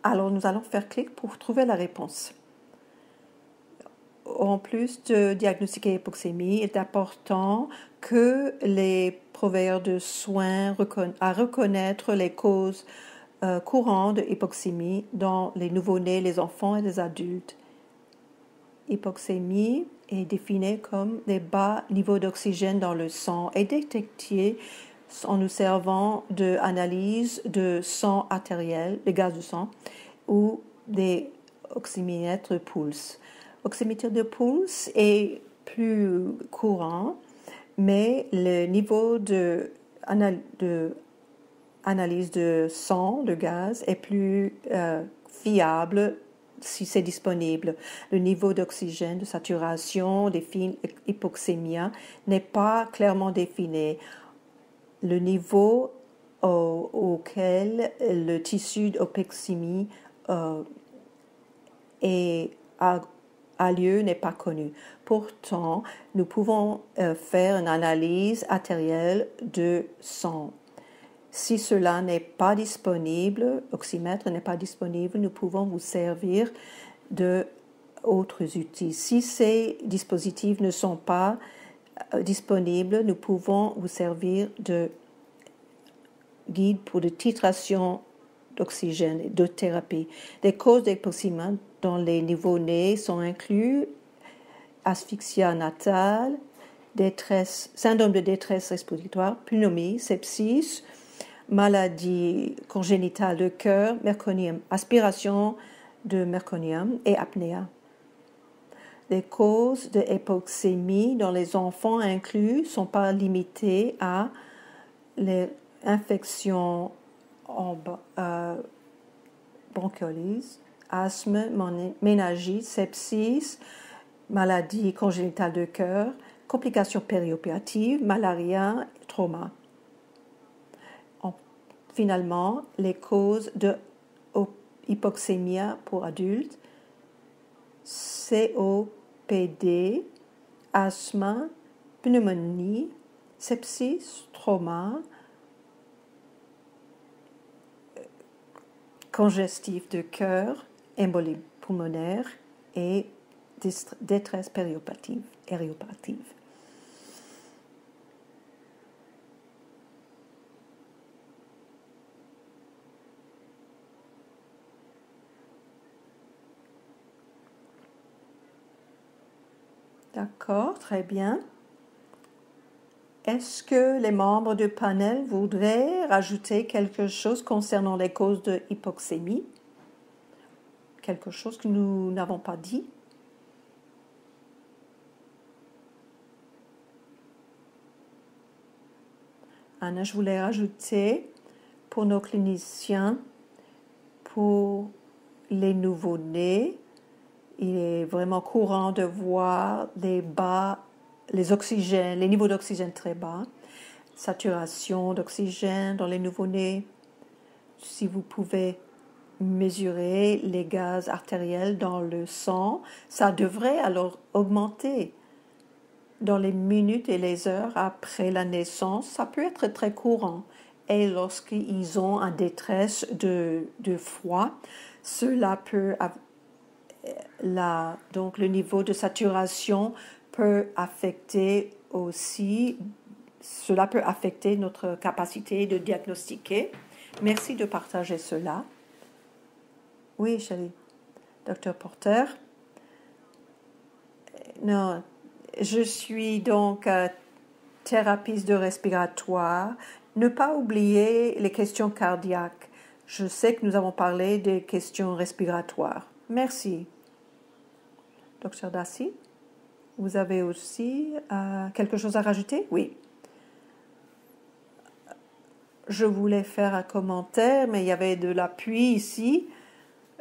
Alors, nous allons faire clic pour trouver la réponse. En plus de diagnostiquer l'hypoxémie, il est important que les proveyeurs de soins reconnaissent les causes courantes de l'hypoxémie dans les nouveau-nés, les enfants et les adultes. Hypoxémie est définie comme les bas niveaux d'oxygène dans le sang et détectée en nous servant d'analyse de sang artériel, de gaz de sang, ou des oxymètres de pulse. Oxymètre de pulse est plus courant, mais le niveau d'analyse de sang, de gaz, est plus fiable si c'est disponible. Le niveau d'oxygène, de saturation, des fines hypoxémia n'est pas clairement défini. Le niveau auquel le tissu d'hypoxémie a lieu n'est pas connu. Pourtant, nous pouvons faire une analyse artérielle de sang. Si cela n'est pas disponible, oxymètre n'est pas disponible, nous pouvons vous servir d'autres outils. Si ces dispositifs ne sont pas disponibles, nous pouvons vous servir de guide pour de titration d'oxygène et de thérapie. Les causes d'hypoxémie dans les nouveau-nés sont inclus asphyxia natale, syndrome de détresse respiratoire, pneumonie, sepsis, maladie congénitale de cœur, meconium, aspiration de meconium et apnée. Les causes de hypoxémie dans les enfants inclus ne sont pas limitées à les infections bronchiolite, asthme, méningite, sepsis, maladie congénitale de cœur, complications périopératives, malaria, trauma. Finalement, les causes de hypoxémie pour adultes, COPD, asthme, pneumonie, sepsis, trauma, congestif de cœur, embolie pulmonaire et détresse périopérative. D'accord, très bien. Est-ce que les membres du panel voudraient rajouter quelque chose concernant les causes de hypoxémie? Quelque chose que nous n'avons pas dit? Anna, je voulais rajouter pour nos cliniciens, pour les nouveau-nés, il est vraiment courant de voir les niveaux d'oxygène très bas, saturation d'oxygène dans les nouveau-nés. Si vous pouvez mesurer les gaz artériels dans le sang, ça devrait alors augmenter dans les minutes et les heures après la naissance. Ça peut être très courant. Et lorsqu'ils ont une détresse de froid, cela peut donc le niveau de saturation peut affecter aussi, cela peut affecter notre capacité de diagnostiquer. Merci de partager cela. Oui, chérie. Docteur Porter. Non, je suis donc thérapeute de respiratoire. Ne pas oublier les questions cardiaques. Je sais que nous avons parlé des questions respiratoires. Merci. Docteur Dassy, vous avez aussi quelque chose à rajouter? Oui. Je voulais faire un commentaire, mais il y avait de la pluie ici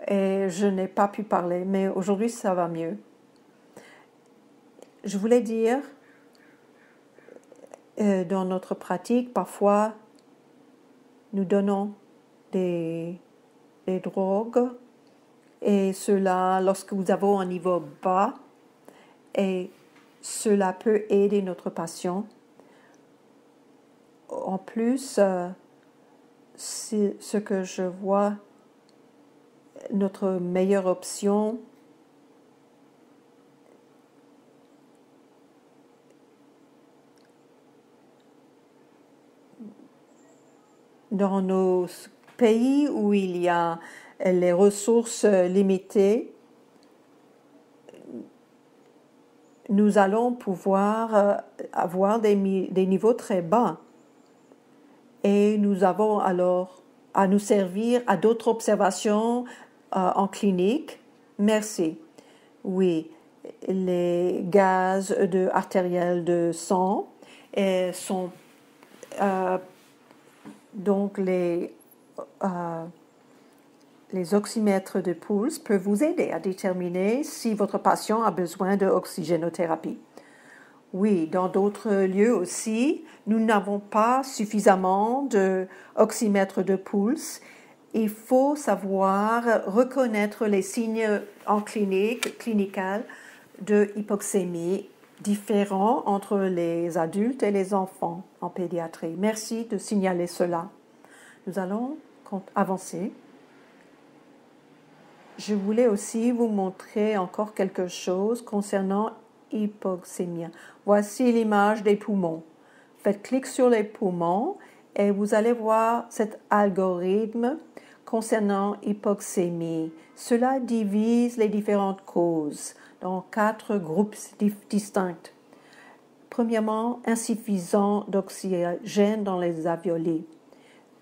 et je n'ai pas pu parler. Mais aujourd'hui, ça va mieux. Je voulais dire, dans notre pratique, parfois, nous donnons des drogues et cela, lorsque vous avez un niveau bas, et cela peut aider notre patient. En plus, c'est ce que je vois, notre meilleure option dans nos pays où il y a les ressources limitées, nous allons pouvoir avoir des niveaux très bas. et nous avons alors à nous servir à d'autres observations en clinique. Merci. Oui, les gaz artériels de sang sont donc les oxymètres de pulse peuvent vous aider à déterminer si votre patient a besoin d'oxygénothérapie. Oui, dans d'autres lieux aussi, nous n'avons pas suffisamment d'oxymètres de pulse. Il faut savoir reconnaître les signes en clinical de hypoxémie différents entre les adultes et les enfants en pédiatrie. Merci de signaler cela. Nous allons avancer. Je voulais aussi vous montrer encore quelque chose concernant hypoxémie. Voici l'image des poumons. Faites clic sur les poumons et vous allez voir cet algorithme concernant hypoxémie. Cela divise les différentes causes dans 4 groupes distincts. Premièrement, insuffisant d'oxygène dans les alvéoles.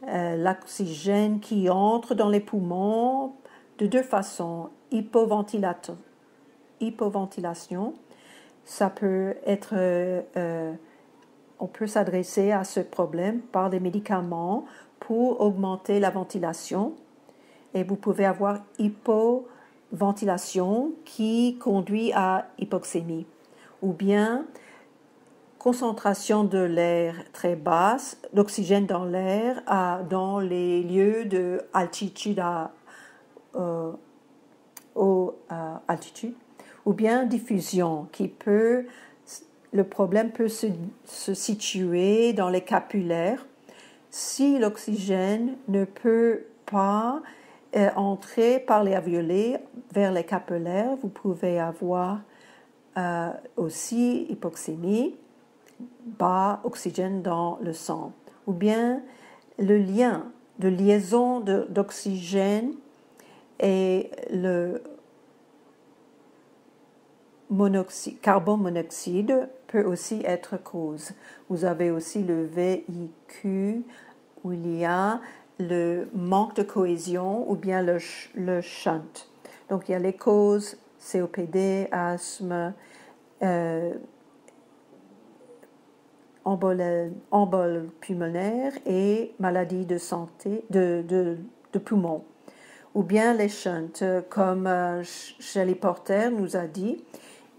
L'oxygène qui entre dans les poumons de 2 façons. Hypoventilation, ça peut être, on peut s'adresser à ce problème par des médicaments pour augmenter la ventilation. Et vous pouvez avoir hypoventilation qui conduit à hypoxémie. Ou bien concentration de l'air très basse, d'oxygène dans l'air dans les lieux de altitude altitude, ou bien diffusion le problème peut se situer dans les capillaires. Si l'oxygène ne peut pas entrer par les alvéoles vers les capillaires, vous pouvez avoir aussi hypoxémie, bas oxygène dans le sang, ou bien le lien de liaison d'oxygène et le carbone monoxyde peut aussi être cause. Vous avez aussi le VIQ où il y a le manque de cohésion ou bien le shunt. Donc il y a les causes COPD, asthme, embole pulmonaire et maladie de santé de poumon. Ou bien les shunts, comme Shelley Porter nous a dit,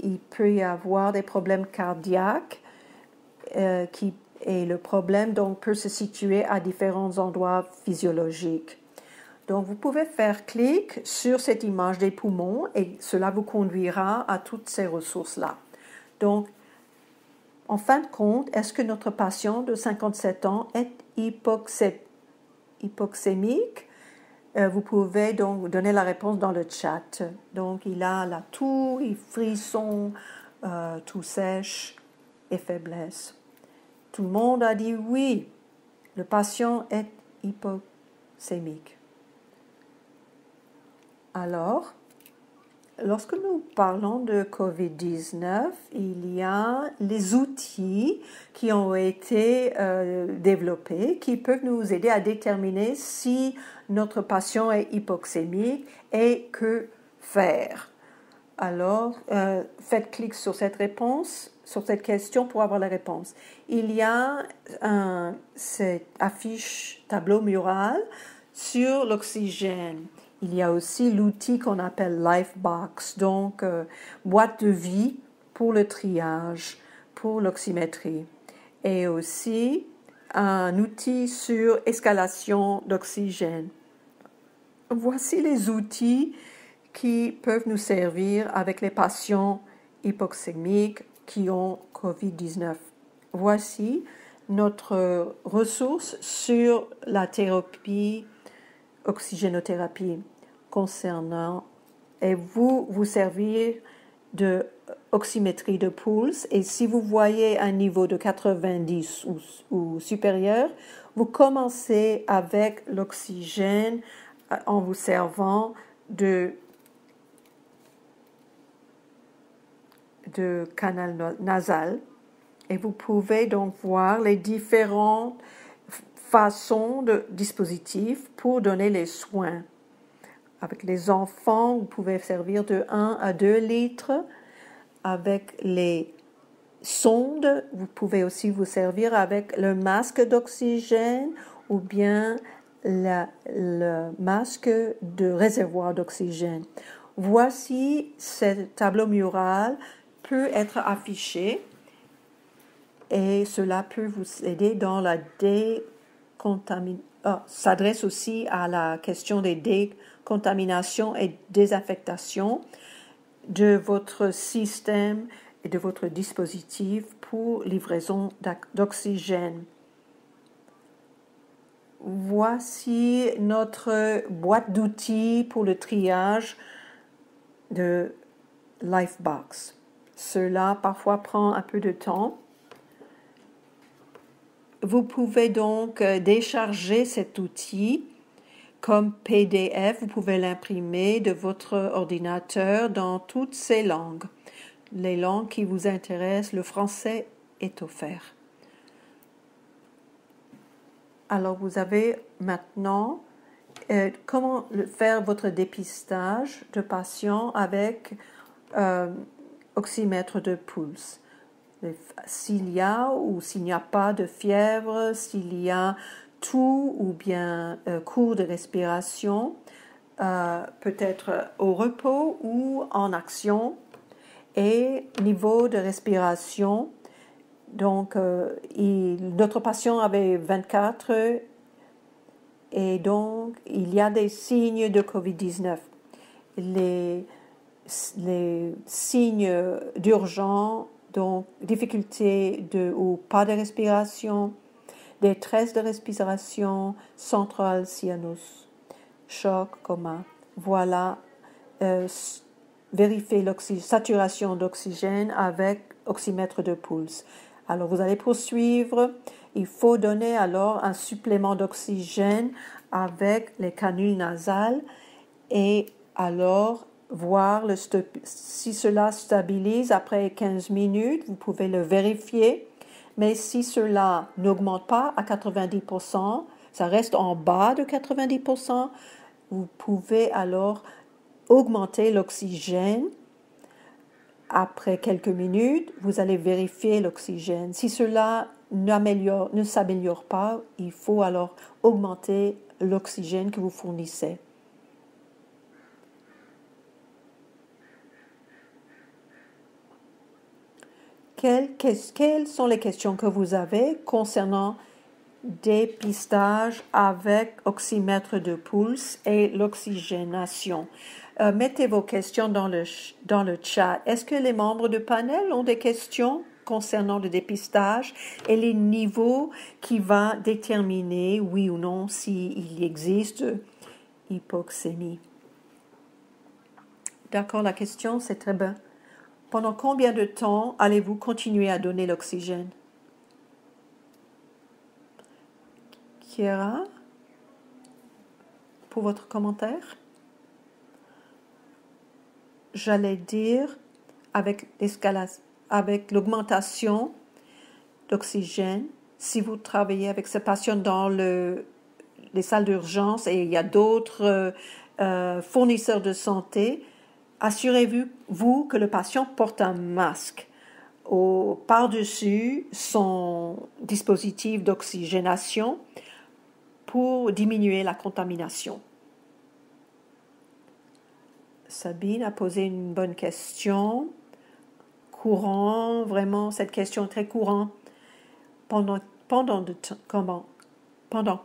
il peut y avoir des problèmes cardiaques et le problème donc peut se situer à différents endroits physiologiques. Donc vous pouvez faire clic sur cette image des poumons et cela vous conduira à toutes ces ressources-là. Donc, en fin de compte, est-ce que notre patient de 57 ans est hypoxémique? Vous pouvez donc donner la réponse dans le chat. Donc, il a la toux, il frisson, toux sèche et faiblesse. Tout le monde a dit oui, le patient est hypoxémique. Alors, lorsque nous parlons de COVID-19, il y a les outils qui ont été développés qui peuvent nous aider à déterminer si notre patient est hypoxémique et que faire. Alors, faites clic sur cette réponse, sur cette question pour avoir la réponse. Il y a cette affiche tableau mural sur l'oxygène. Il y a aussi l'outil qu'on appelle Lifebox, donc boîte de vie pour le triage, pour l'oxymétrie. Et aussi un outil sur escalation d'oxygène. Voici les outils qui peuvent nous servir avec les patients hypoxémiques qui ont COVID-19. Voici notre ressource sur la thérapie oxygénothérapie concernant et vous servir de oxymétrie de pulse et si vous voyez un niveau de 90 ou supérieur, vous commencez avec l'oxygène en vous servant de canal nasal et vous pouvez donc voir les différentes façons de dispositifs pour donner les soins. Avec les enfants, vous pouvez servir de 1 à 2 litres. Avec les sondes, vous pouvez aussi vous servir avec le masque d'oxygène ou bien le masque de réservoir d'oxygène. Voici ce tableau mural peut être affiché et cela peut vous aider dans la décontamination. S'adresse aussi à la question des décontaminations et désinfectation de votre système et de votre dispositif pour livraison d'oxygène. Voici notre boîte d'outils pour le triage de Lifebox. Cela parfois prend un peu de temps. Vous pouvez donc décharger cet outil comme PDF. Vous pouvez l'imprimer de votre ordinateur dans toutes ces langues. Les langues qui vous intéressent, le français est offert. Alors, vous avez maintenant comment faire votre dépistage de patients avec oxymètre de pouce. S'il y a ou s'il n'y a pas de fièvre, s'il y a toux ou bien cours de respiration, peut-être au repos ou en action, et niveau de respiration. Donc, notre patient avait 24 et donc il y a des signes de COVID-19. Les signes d'urgence, donc difficulté ou pas de respiration, détresse de respiration, centrale sinus, choc, coma. Voilà, vérifier saturation d'oxygène avec oxymètre de pouce. Alors, vous allez poursuivre. Il faut donner alors un supplément d'oxygène avec les canules nasales et alors voir si cela stabilise après 15 minutes. Vous pouvez le vérifier. Mais si cela n'augmente pas à 90%, ça reste en bas de 90%, vous pouvez alors augmenter l'oxygène. Après quelques minutes, vous allez vérifier l'oxygène. Si cela ne s'améliore pas, il faut alors augmenter l'oxygène que vous fournissez. Quelles sont les questions que vous avez concernant dépistage avec oxymètre de pouce et l'oxygénation? Mettez vos questions dans le chat. Est-ce que les membres du panel ont des questions concernant le dépistage et les niveaux qui va déterminer, oui ou non, s'il existe hypoxémie? D'accord, la question, c'est très bien. Pendant combien de temps allez-vous continuer à donner l'oxygène? Kiera, pour votre commentaire? J'allais dire, avec l'augmentation d'oxygène, si vous travaillez avec ce patient dans les salles d'urgence et il y a d'autres fournisseurs de santé, assurez-vous que le patient porte un masque par-dessus son dispositif d'oxygénation pour diminuer la contamination. Sabine a posé une bonne question. Courant, vraiment, cette question est très courante. Pendant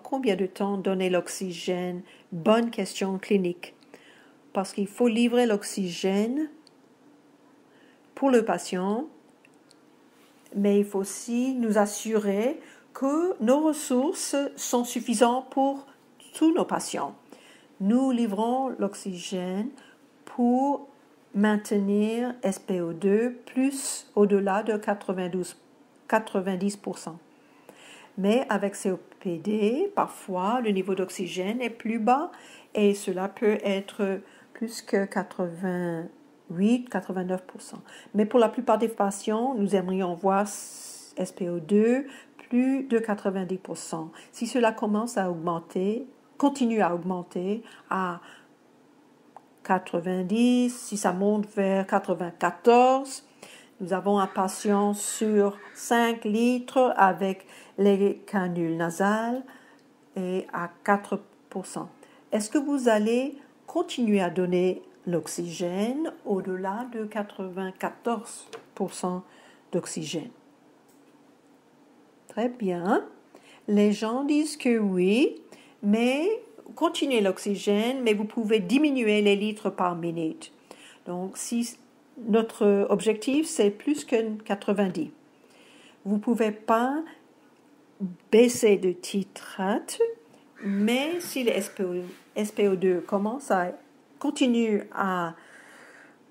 combien de temps donner l'oxygène? Bonne question clinique. Parce qu'il faut livrer l'oxygène pour le patient, mais il faut aussi nous assurer que nos ressources sont suffisantes pour tous nos patients. Nous livrons l'oxygène pour maintenir SpO2 plus au-delà de 90%. Mais avec COPD, parfois, le niveau d'oxygène est plus bas et cela peut être plus que 88-89%. Mais pour la plupart des patients, nous aimerions voir SpO2 plus de 90%. Si cela commence à augmenter, continue à augmenter à 90, si ça monte vers 94, nous avons un patient sur 5 litres avec les canules nasales et à 4%. Est-ce que vous allez continuer à donner l'oxygène au-delà de 94% d'oxygène? Très bien. Les gens disent que oui, mais continuez l'oxygène, mais vous pouvez diminuer les litres par minute. Donc, si notre objectif, c'est plus que 90, vous ne pouvez pas baisser de titrate, mais si le SPO2 continue à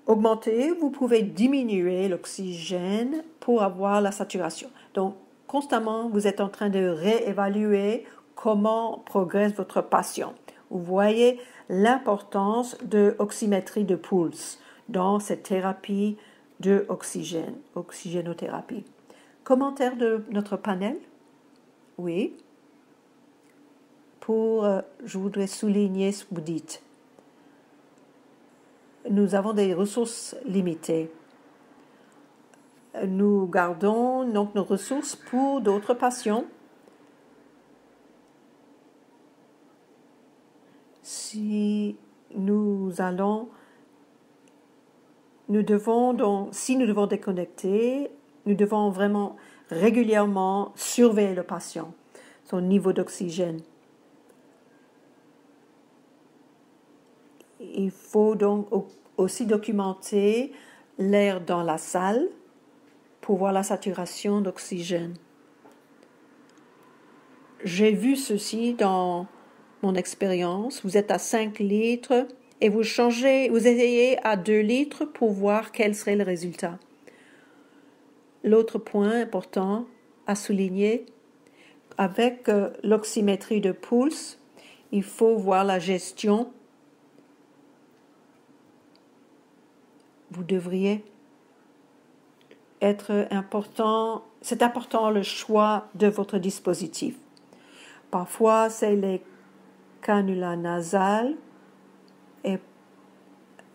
augmenter, vous pouvez diminuer l'oxygène pour avoir la saturation. Donc, constamment, vous êtes en train de réévaluer comment progresse votre patient. Vous voyez l'importance de oxymétrie de pouls dans cette thérapie de oxygénothérapie. Commentaire de notre panel? Oui. Je voudrais souligner ce que vous dites. Nous avons des ressources limitées. Nous gardons donc nos ressources pour d'autres patients. Si nous devons déconnecter, nous devons vraiment régulièrement surveiller le patient, son niveau d'oxygène. Il faut donc aussi documenter l'air dans la salle pour voir la saturation d'oxygène. J'ai vu ceci dans mon expérience. Vous êtes à 5 litres et vous essayez à 2 litres pour voir quel serait le résultat. L'autre point important à souligner, avec l'oxymétrie de pouls, il faut voir la gestion. Vous devriez c'est important le choix de votre dispositif. Parfois, c'est les canulas nasales et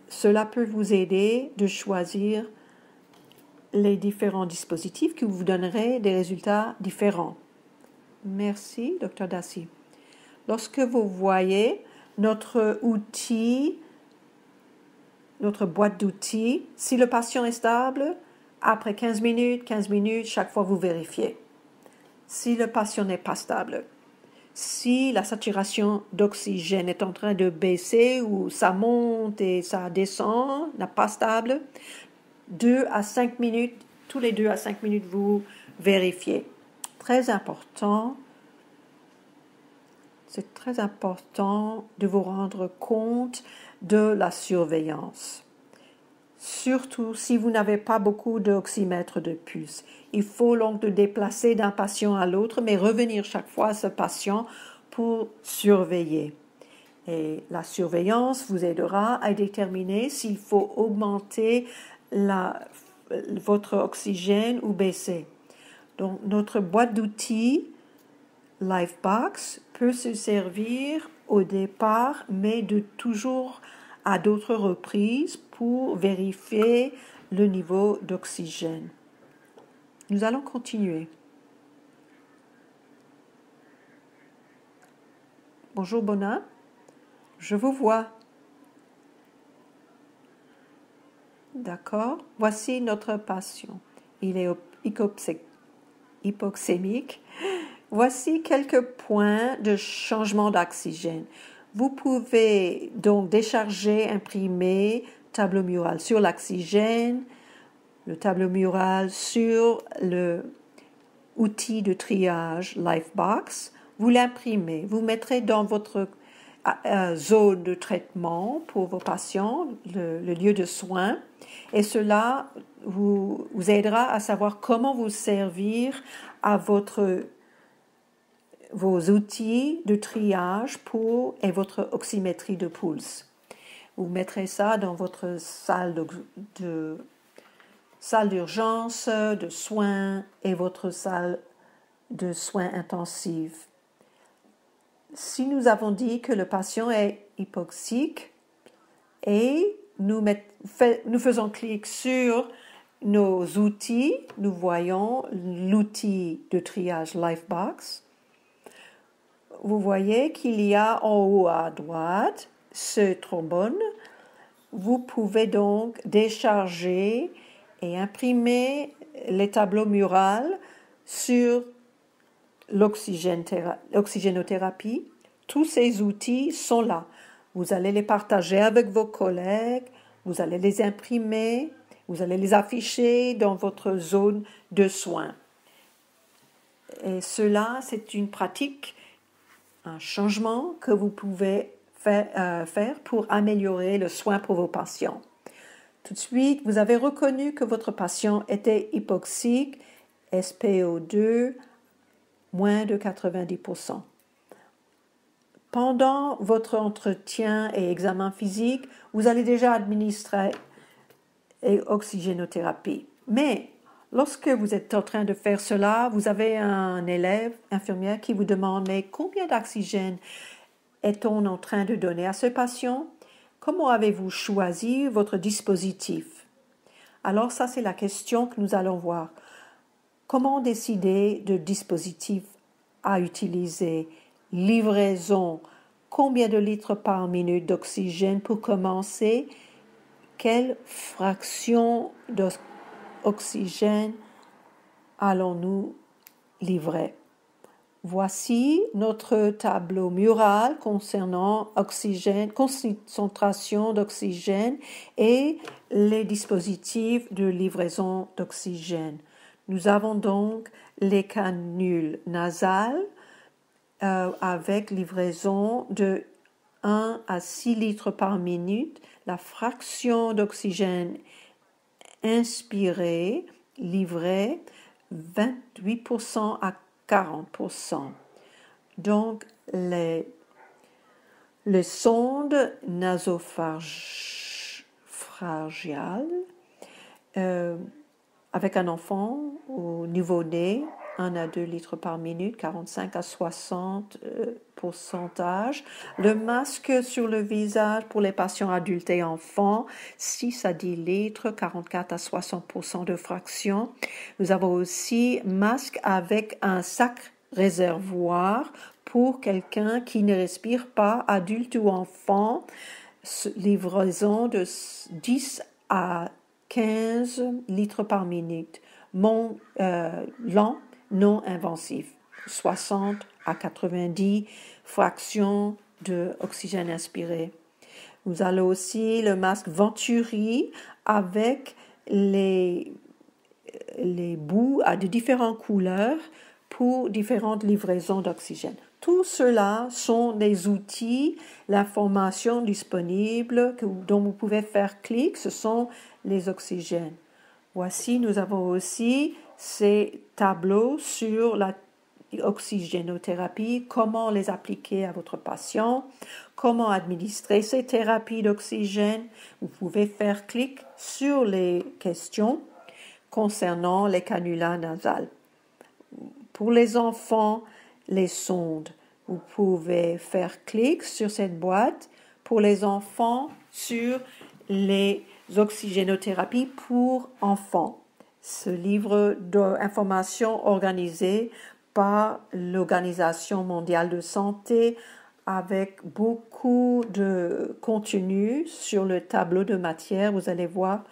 cela peut vous aider de choisir les différents dispositifs qui vous donneraient des résultats différents. Merci, Dr. Dassy. Lorsque vous voyez notre boîte d'outils, si le patient est stable, après 15 minutes, chaque fois vous vérifiez. Si le patient n'est pas stable, si la saturation d'oxygène est en train de baisser ou ça monte et ça descend, n'est pas stable, 2 à 5 minutes, tous les 2 à 5 minutes, vous vérifiez. Très important. C'est très important de vous rendre compte de la surveillance. Surtout si vous n'avez pas beaucoup d'oxymètres de pulse. Il faut donc le déplacer d'un patient à l'autre, mais revenir chaque fois à ce patient pour surveiller. Et la surveillance vous aidera à déterminer s'il faut augmenter votre oxygène ou baisser. Donc, notre boîte d'outils LifeBox peut se servir au départ, mais toujours à d'autres reprises pour vérifier le niveau d'oxygène. Nous allons continuer. Bonjour Bona, je vous vois. D'accord, voici notre patient. Il est hypoxémique. Voici quelques points de changement d'oxygène. Vous pouvez donc décharger, imprimer tableau mural sur l'oxygène, le tableau mural sur l'outil de triage LifeBox. Vous l'imprimez, vous mettrez dans votre zone de traitement pour vos patients, le lieu de soins, et cela vous aidera à savoir comment vous servir à vos outils de triage et votre oxymétrie de pouls. Vous mettrez ça dans votre salle d'urgence, de soins et votre salle de soins intensifs. Si nous avons dit que le patient est hypoxique et nous faisons clic sur nos outils, nous voyons l'outil de triage Lifebox. Vous voyez qu'il y a en haut à droite ce trombone. Vous pouvez donc décharger et imprimer les tableaux murales sur l'oxygénothérapie. Tous ces outils sont là. Vous allez les partager avec vos collègues, vous allez les imprimer, vous allez les afficher dans votre zone de soins. Et cela, c'est une pratique, un changement que vous pouvez faire pour améliorer le soin pour vos patients. Tout de suite, vous avez reconnu que votre patient était hypoxique, SpO2, moins de 90%. Pendant votre entretien et examen physique, vous allez déjà administrer oxygénothérapie. Mais lorsque vous êtes en train de faire cela, vous avez un élève, infirmière, qui vous demande « Mais combien d'oxygène est-on en train de donner à ce patient? Comment avez-vous choisi votre dispositif ?» Alors ça, c'est la question que nous allons voir. Comment décider de dispositif à utiliser? Livraison, combien de litres par minute d'oxygène pour commencer? Quelle fraction d'oxygène allons-nous livrer? Voici notre tableau mural concernant oxygène, concentration d'oxygène et les dispositifs de livraison d'oxygène. Nous avons donc les canules nasales avec livraison de 1 à 6 litres par minute. La fraction d'oxygène inspirée, livrée, 28% à 40%. Donc, les sondes nasopharyngiales avec un enfant au nouveau-né, 1 à 2 litres par minute, 45 à 60 pourcentage. Le masque sur le visage pour les patients adultes et enfants, 6 à 10 litres, 44 à 60% de fraction. Nous avons aussi masque avec un sac réservoir pour quelqu'un qui ne respire pas, adulte ou enfant, livraison de 10 à 15 litres par minute. Lent, non invasif, 60 à 90 fractions d'oxygène inspiré. Nous avons aussi le masque Venturi avec les bouts de différentes couleurs pour différentes livraisons d'oxygène. Tout cela sont des outils, l'information disponible dont vous pouvez faire clic, ce sont les oxygènes. Voici, nous avons aussi ces tableaux sur l'oxygénothérapie, comment les appliquer à votre patient, comment administrer ces thérapies d'oxygène. Vous pouvez faire clic sur les questions concernant les canulas nasales. Pour les enfants, les sondes. Vous pouvez faire clic sur cette boîte. Pour les enfants, sur les oxygénothérapies pour enfants. Ce livre d'information organisé par l'Organisation mondiale de santé avec beaucoup de contenu sur le tableau de matière. Vous allez voir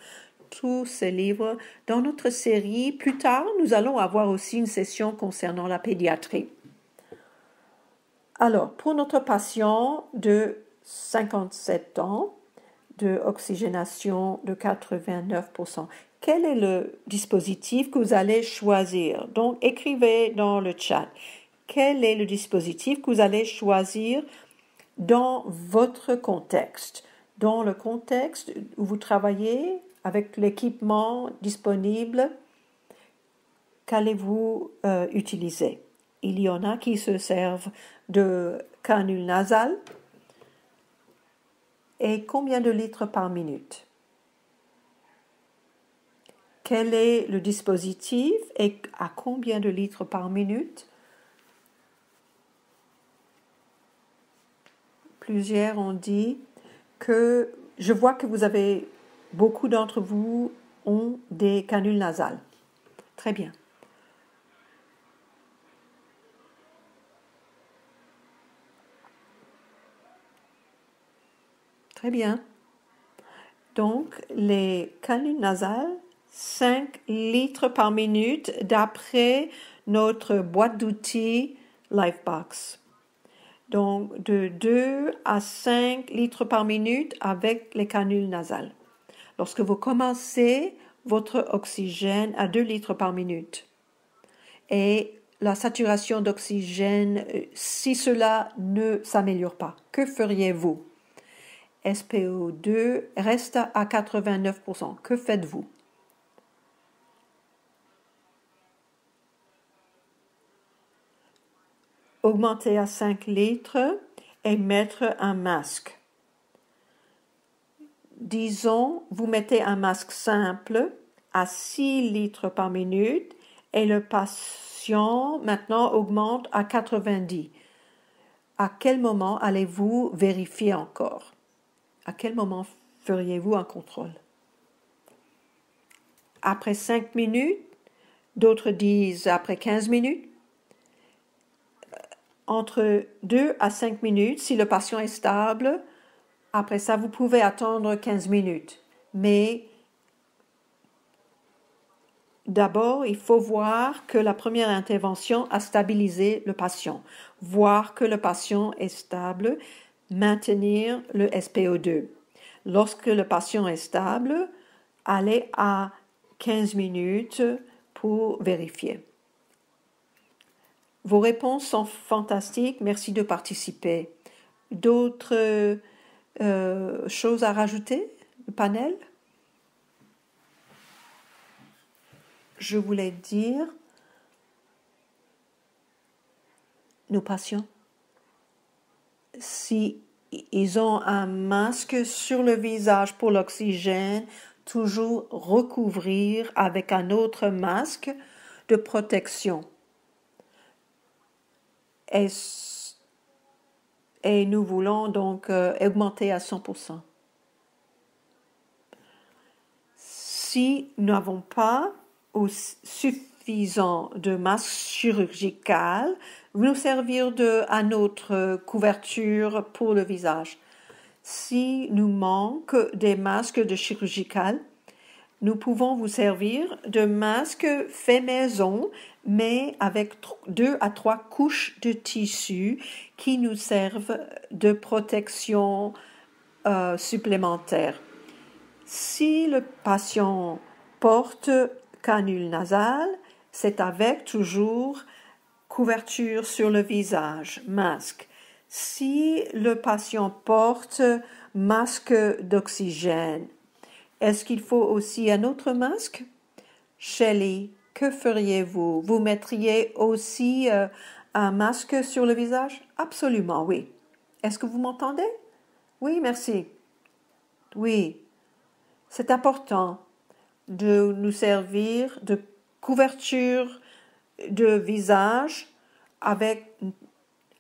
tous ces livres. Dans notre série, plus tard, nous allons avoir aussi une session concernant la pédiatrie. Alors, pour notre patient de 57 ans, de oxygénation de 89%. Quel est le dispositif que vous allez choisir? Donc, écrivez dans le chat. Quel est le dispositif que vous allez choisir dans votre contexte? Dans le contexte où vous travaillez avec l'équipement disponible, qu'allez-vous utiliser? Il y en a qui se servent de canule nasale. Et combien de litres par minute? Quel est le dispositif et à combien de litres par minute? plusieurs ont dit que je vois que beaucoup d'entre vous ont des canules nasales. Très bien. Très bien. Donc, les canules nasales, 5 litres par minute d'après notre boîte d'outils Lifebox. Donc, de 2 à 5 litres par minute avec les canules nasales. Lorsque vous commencez votre oxygène à 2 litres par minute et la saturation d'oxygène, si cela ne s'améliore pas, que feriez-vous? SPO2 reste à 89%. Que faites-vous? Augmenter à 5 litres et mettre un masque. Disons, vous mettez un masque simple à 6 litres par minute et le patient maintenant augmente à 90. À quel moment allez-vous vérifier encore? À quel moment feriez-vous un contrôle? Après 5 minutes, d'autres disent après 15 minutes. Entre 2 à 5 minutes, si le patient est stable, après ça, vous pouvez attendre 15 minutes. Mais d'abord, il faut voir que la première intervention a stabilisé le patient. Voir que le patient est stable, maintenir le SPO2. Lorsque le patient est stable, allez à 15 minutes pour vérifier. Vos réponses sont fantastiques. Merci de participer. D'autres choses à rajouter, le panel? Je voulais dire, nos patients, si ils ont un masque sur le visage pour l'oxygène, toujours recouvrir avec un autre masque de protection. Et nous voulons donc augmenter à 100%. Si nous n'avons pas suffisant de masque chirurgical, nous servir à notre couverture pour le visage. Si nous manque des masques de chirurgical, nous pouvons vous servir de masques faits maison, mais avec 2 à 3 couches de tissu qui nous servent de protection supplémentaire. Si le patient porte canule nasale, c'est avec toujours couverture sur le visage, masque. Si le patient porte masque d'oxygène, est-ce qu'il faut aussi un autre masque? Shelley, que feriez-vous? Vous mettriez aussi un masque sur le visage? Absolument, oui. Est-ce que vous m'entendez? Oui, merci. Oui, c'est important de nous servir de couverture de visage avec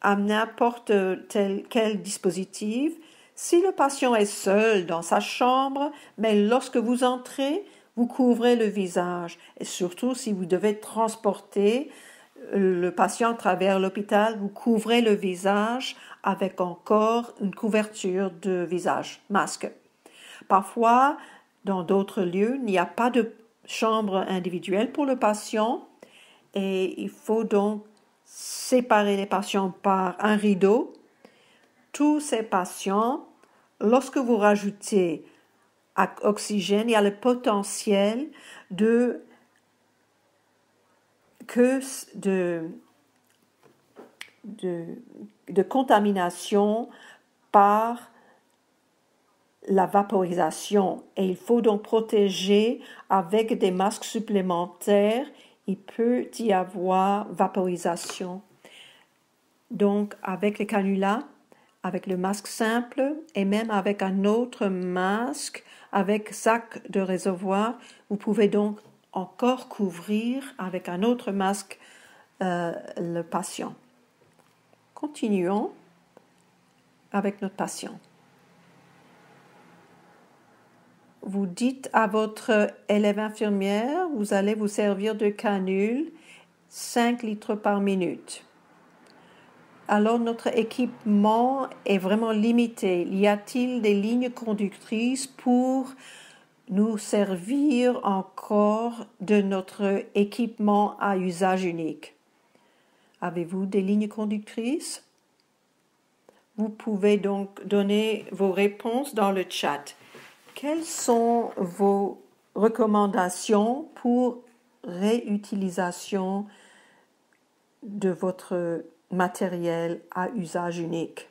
à n'importe quel dispositif. Si le patient est seul dans sa chambre, mais lorsque vous entrez, vous couvrez le visage. Et surtout, si vous devez transporter le patient à travers l'hôpital, vous couvrez le visage avec encore une couverture de visage, masque. Parfois, dans d'autres lieux, il n'y a pas de chambre individuelle pour le patient et il faut donc séparer les patients par un rideau. Tous ces patients, lorsque vous rajoutez oxygène, il y a le potentiel de contamination par la vaporisation et il faut donc protéger avec des masques supplémentaires. Il peut y avoir vaporisation. Donc, avec les cannulas, avec le masque simple et même avec un autre masque avec sac de réservoir, vous pouvez donc encore couvrir avec un autre masque le patient. Continuons. avec notre patient. Vous dites à votre élève infirmière, vous allez vous servir de canule 5 litres par minute. Alors notre équipement est vraiment limité. Y a-t-il des lignes conductrices pour nous servir encore de notre équipement à usage unique? Avez-vous des lignes conductrices? Vous pouvez donc donner vos réponses dans le chat. Quelles sont vos recommandations pour réutilisation de votre matériel à usage unique?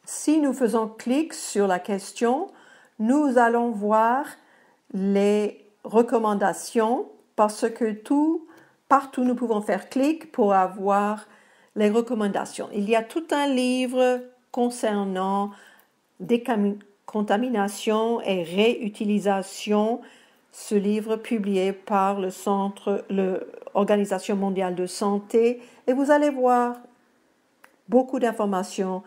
Si nous faisons clic sur la question, nous allons voir les recommandations parce que partout nous pouvons faire clic pour avoir les recommandations. Il y a tout un livre concernant décontamination et réutilisation. Ce livre publié par l'Organisation mondiale de santé, et vous allez voir beaucoup d'informations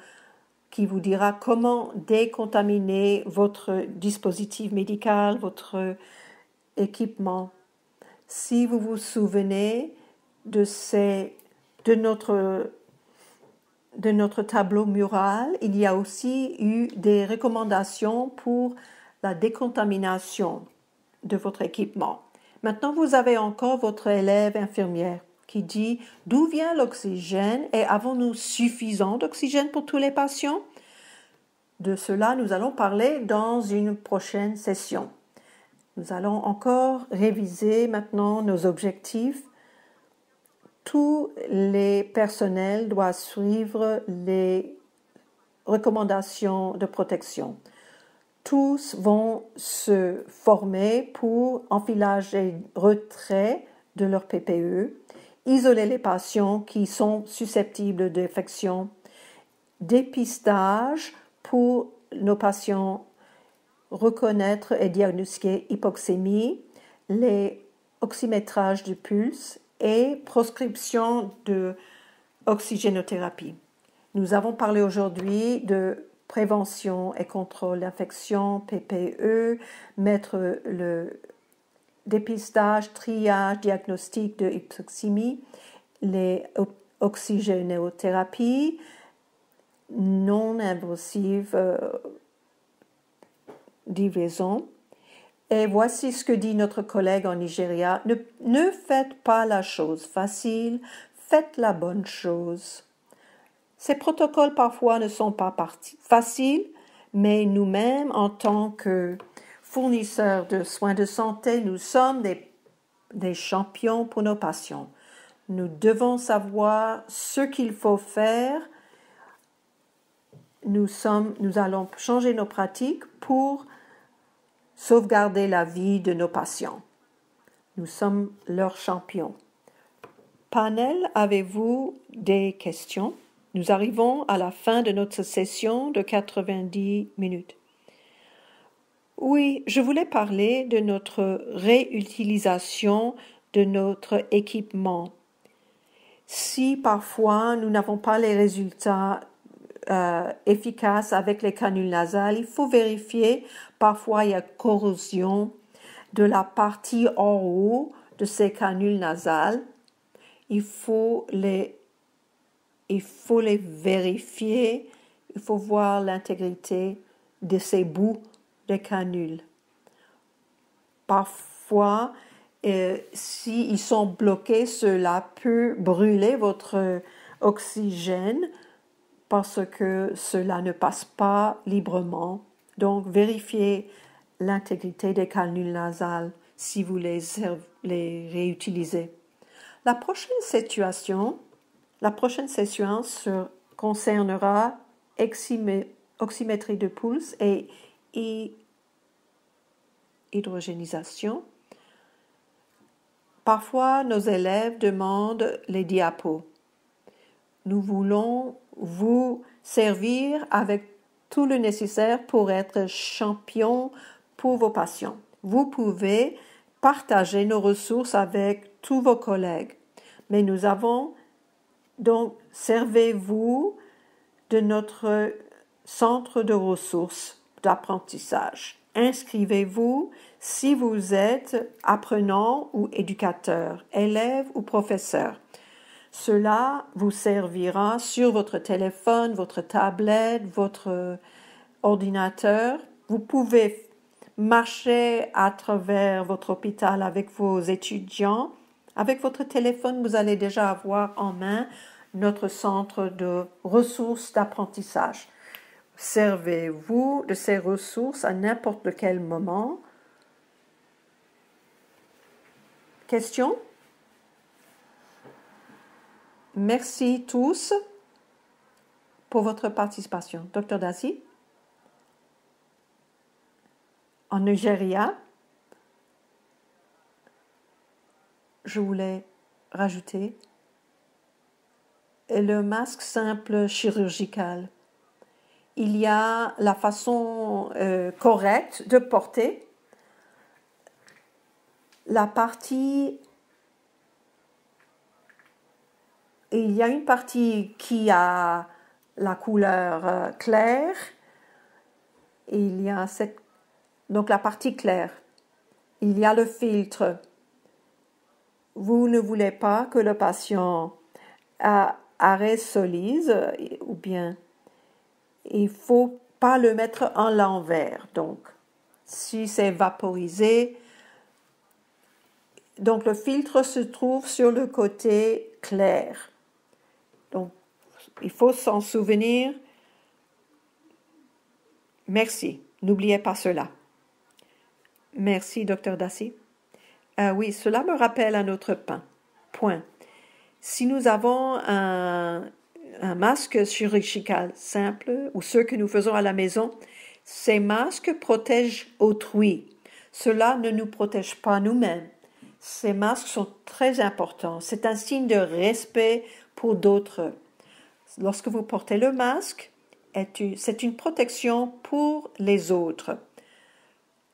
qui vous dira comment décontaminer votre dispositif médical, votre équipement. Si vous vous souvenez de notre tableau mural, il y a aussi eu des recommandations pour la décontamination de votre équipement. Maintenant, vous avez encore votre élève infirmière qui dit d'où vient l'oxygène et avons-nous suffisamment d'oxygène pour tous les patients? De cela, nous allons parler dans une prochaine session. Nous allons encore réviser maintenant nos objectifs. Tous les personnels doivent suivre les recommandations de protection. Tous vont se former pour enfilage et retrait de leur PPE, isoler les patients qui sont susceptibles d'infection, dépistage pour nos patients, reconnaître et diagnostiquer hypoxémie, les oxymétrages du pulse et proscription de oxygénothérapie. Nous avons parlé aujourd'hui de prévention et contrôle d'infection, PPE, mettre le dépistage, triage, diagnostic de hypoxémie, les oxygénothérapies non invasives d'IVSON. Et voici ce que dit notre collègue en Nigeria. Ne faites pas la chose facile, faites la bonne chose. Ces protocoles parfois ne sont pas faciles, mais nous-mêmes, en tant que fournisseurs de soins de santé, nous sommes des champions pour nos patients. Nous devons savoir ce qu'il faut faire. Nous allons changer nos pratiques pour sauvegarder la vie de nos patients. Nous sommes leurs champions. Panel, avez-vous des questions? Nous arrivons à la fin de notre session de 90 minutes. Oui, je voulais parler de notre réutilisation de notre équipement. Si parfois nous n'avons pas les résultats efficaces avec les canules nasales, il faut vérifier. Parfois, il y a corrosion de la partie en haut de ces canules nasales. Il faut les vérifier. Il faut voir l'intégrité de ces bouts de canules. Parfois, s'ils sont bloqués, cela peut brûler votre oxygène parce que cela ne passe pas librement. Donc, vérifiez l'intégrité des canules nasales si vous les réutilisez. La prochaine session concernera oxymétrie de pulse et hydrogénisation. Parfois, nos élèves demandent les diapos. Nous voulons vous servir avec tout le nécessaire pour être champion pour vos patients. Vous pouvez partager nos ressources avec tous vos collègues. Mais nous avons donc, servez-vous de notre centre de ressources d'apprentissage. Inscrivez-vous si vous êtes apprenant ou éducateur, élève ou professeur. Cela vous servira sur votre téléphone, votre tablette, votre ordinateur. Vous pouvez marcher à travers votre hôpital avec vos étudiants. Avec votre téléphone, vous allez déjà avoir en main notre centre de ressources d'apprentissage. Servez-vous de ces ressources à n'importe quel moment. Question? Merci tous pour votre participation. Dr. Dassi? En Nigeria, je voulais rajouter le masque simple chirurgical. Il y a la façon correcte de porter la partie. Il y a une partie qui a la couleur claire. Et il y a donc la partie claire. Il y a le filtre. Vous ne voulez pas que le patient aérosolise ou bien il ne faut pas le mettre en l'envers. Donc, si c'est vaporisé, donc le filtre se trouve sur le côté clair. Donc, il faut s'en souvenir. Merci. N'oubliez pas cela. Merci, Dr. Dassi. Oui, cela me rappelle un autre point. Si nous avons un masque chirurgical simple ou ceux que nous faisons à la maison, ces masques protègent autrui. Cela ne nous protège pas nous-mêmes. Ces masques sont très importants. C'est un signe de respect pour d'autres. Lorsque vous portez le masque, c'est une protection pour les autres.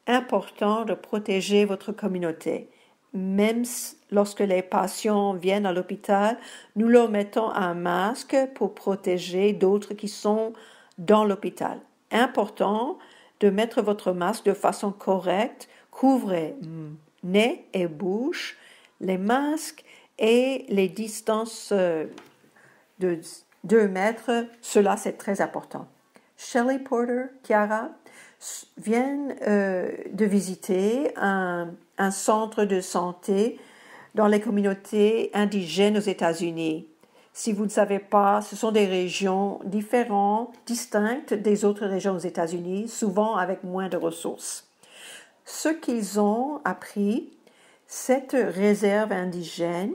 Important de protéger votre communauté. Même lorsque les patients viennent à l'hôpital, nous leur mettons un masque pour protéger d'autres qui sont dans l'hôpital. Important de mettre votre masque de façon correcte. Couvrez nez et bouche, les masques et les distances de 2 mètres. Cela, c'est très important. Shelley Porter, Chiara, viennent de visiter un centre de santé dans les communautés indigènes aux États-Unis. Si vous ne savez pas, ce sont des régions différentes, distinctes des autres régions aux États-Unis, souvent avec moins de ressources. Ce qu'ils ont appris, cette réserve indigène,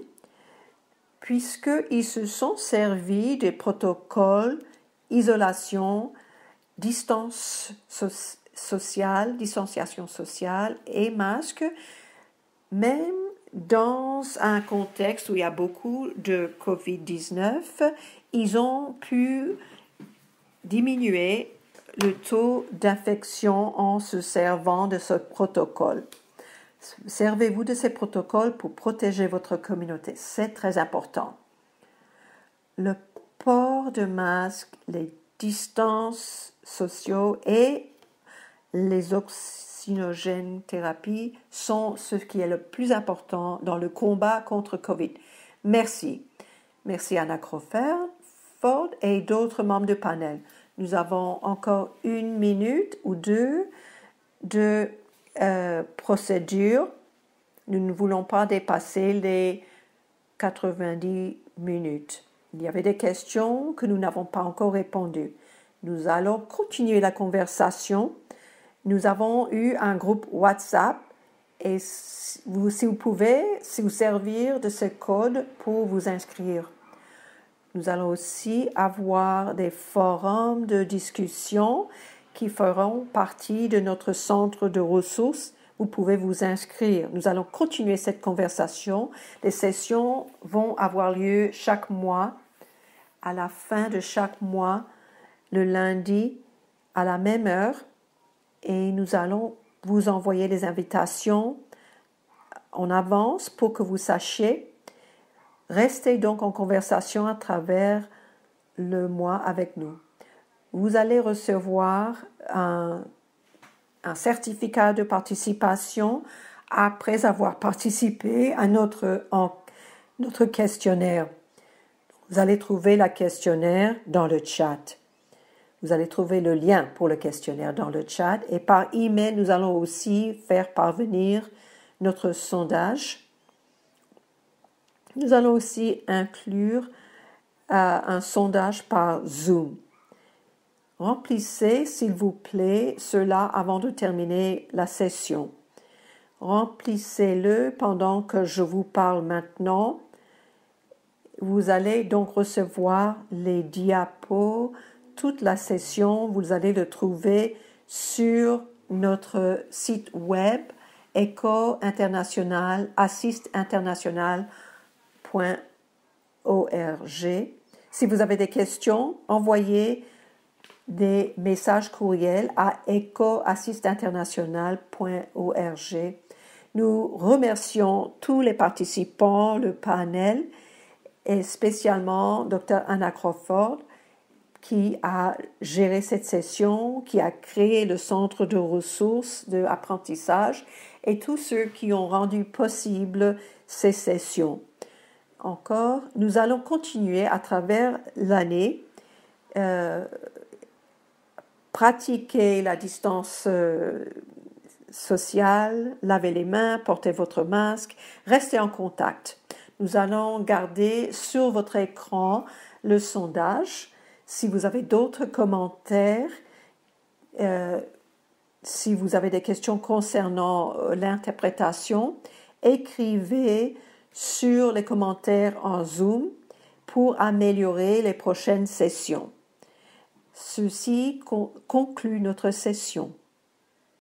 puisqu'ils se sont servis des protocoles isolation, distanciation sociale et masque, même dans un contexte où il y a beaucoup de COVID-19, ils ont pu diminuer le taux d'infection en se servant de ce protocole. Servez-vous de ces protocoles pour protéger votre communauté. C'est très important. Le port de masque, les distances sociaux et les oxygènes thérapies sont ce qui est le plus important dans le combat contre COVID. Merci. Merci Anna Crawford et d'autres membres du panel. Nous avons encore 1 minute ou 2 de procédure. Nous ne voulons pas dépasser les 90 minutes. Il y avait des questions que nous n'avons pas encore répondues. Nous allons continuer la conversation. Nous avons eu un groupe WhatsApp et si vous pouvez, si vous servir de ce code pour vous inscrire. Nous allons aussi avoir des forums de discussion qui feront partie de notre centre de ressources. Vous pouvez vous inscrire. Nous allons continuer cette conversation. Les sessions vont avoir lieu chaque mois, à la fin de chaque mois, le lundi, à la même heure. Et nous allons vous envoyer des invitations en avance pour que vous sachiez. Restez donc en conversation à travers le mois avec nous. vous allez recevoir un certificat de participation après avoir participé à notre questionnaire. Vous allez trouver le questionnaire dans le chat. Vous allez trouver le lien pour le questionnaire dans le chat. Et par email, nous allons aussi faire parvenir notre sondage. Nous allons aussi inclure un sondage par Zoom. Remplissez, s'il vous plaît, cela avant de terminer la session. Remplissez-le pendant que je vous parle maintenant. Vous allez donc recevoir les diapos, toute la session. Vous allez le trouver sur notre site web ECHO International, assisinternational.org. Si vous avez des questions, envoyez des messages courriels à echoassisinternational.org. Nous remercions tous les participants, le panel, et spécialement Dr. Anna Crawford, qui a géré cette session, qui a créé le centre de ressources d'apprentissage, et tous ceux qui ont rendu possible ces sessions. Encore, nous allons continuer à travers l'année, pratiquer la distance sociale, lavez les mains, portez votre masque, restez en contact. Nous allons garder sur votre écran le sondage. Si vous avez d'autres commentaires, si vous avez des questions concernant l'interprétation, écrivez sur les commentaires en Zoom pour améliorer les prochaines sessions. Ceci conclut notre session.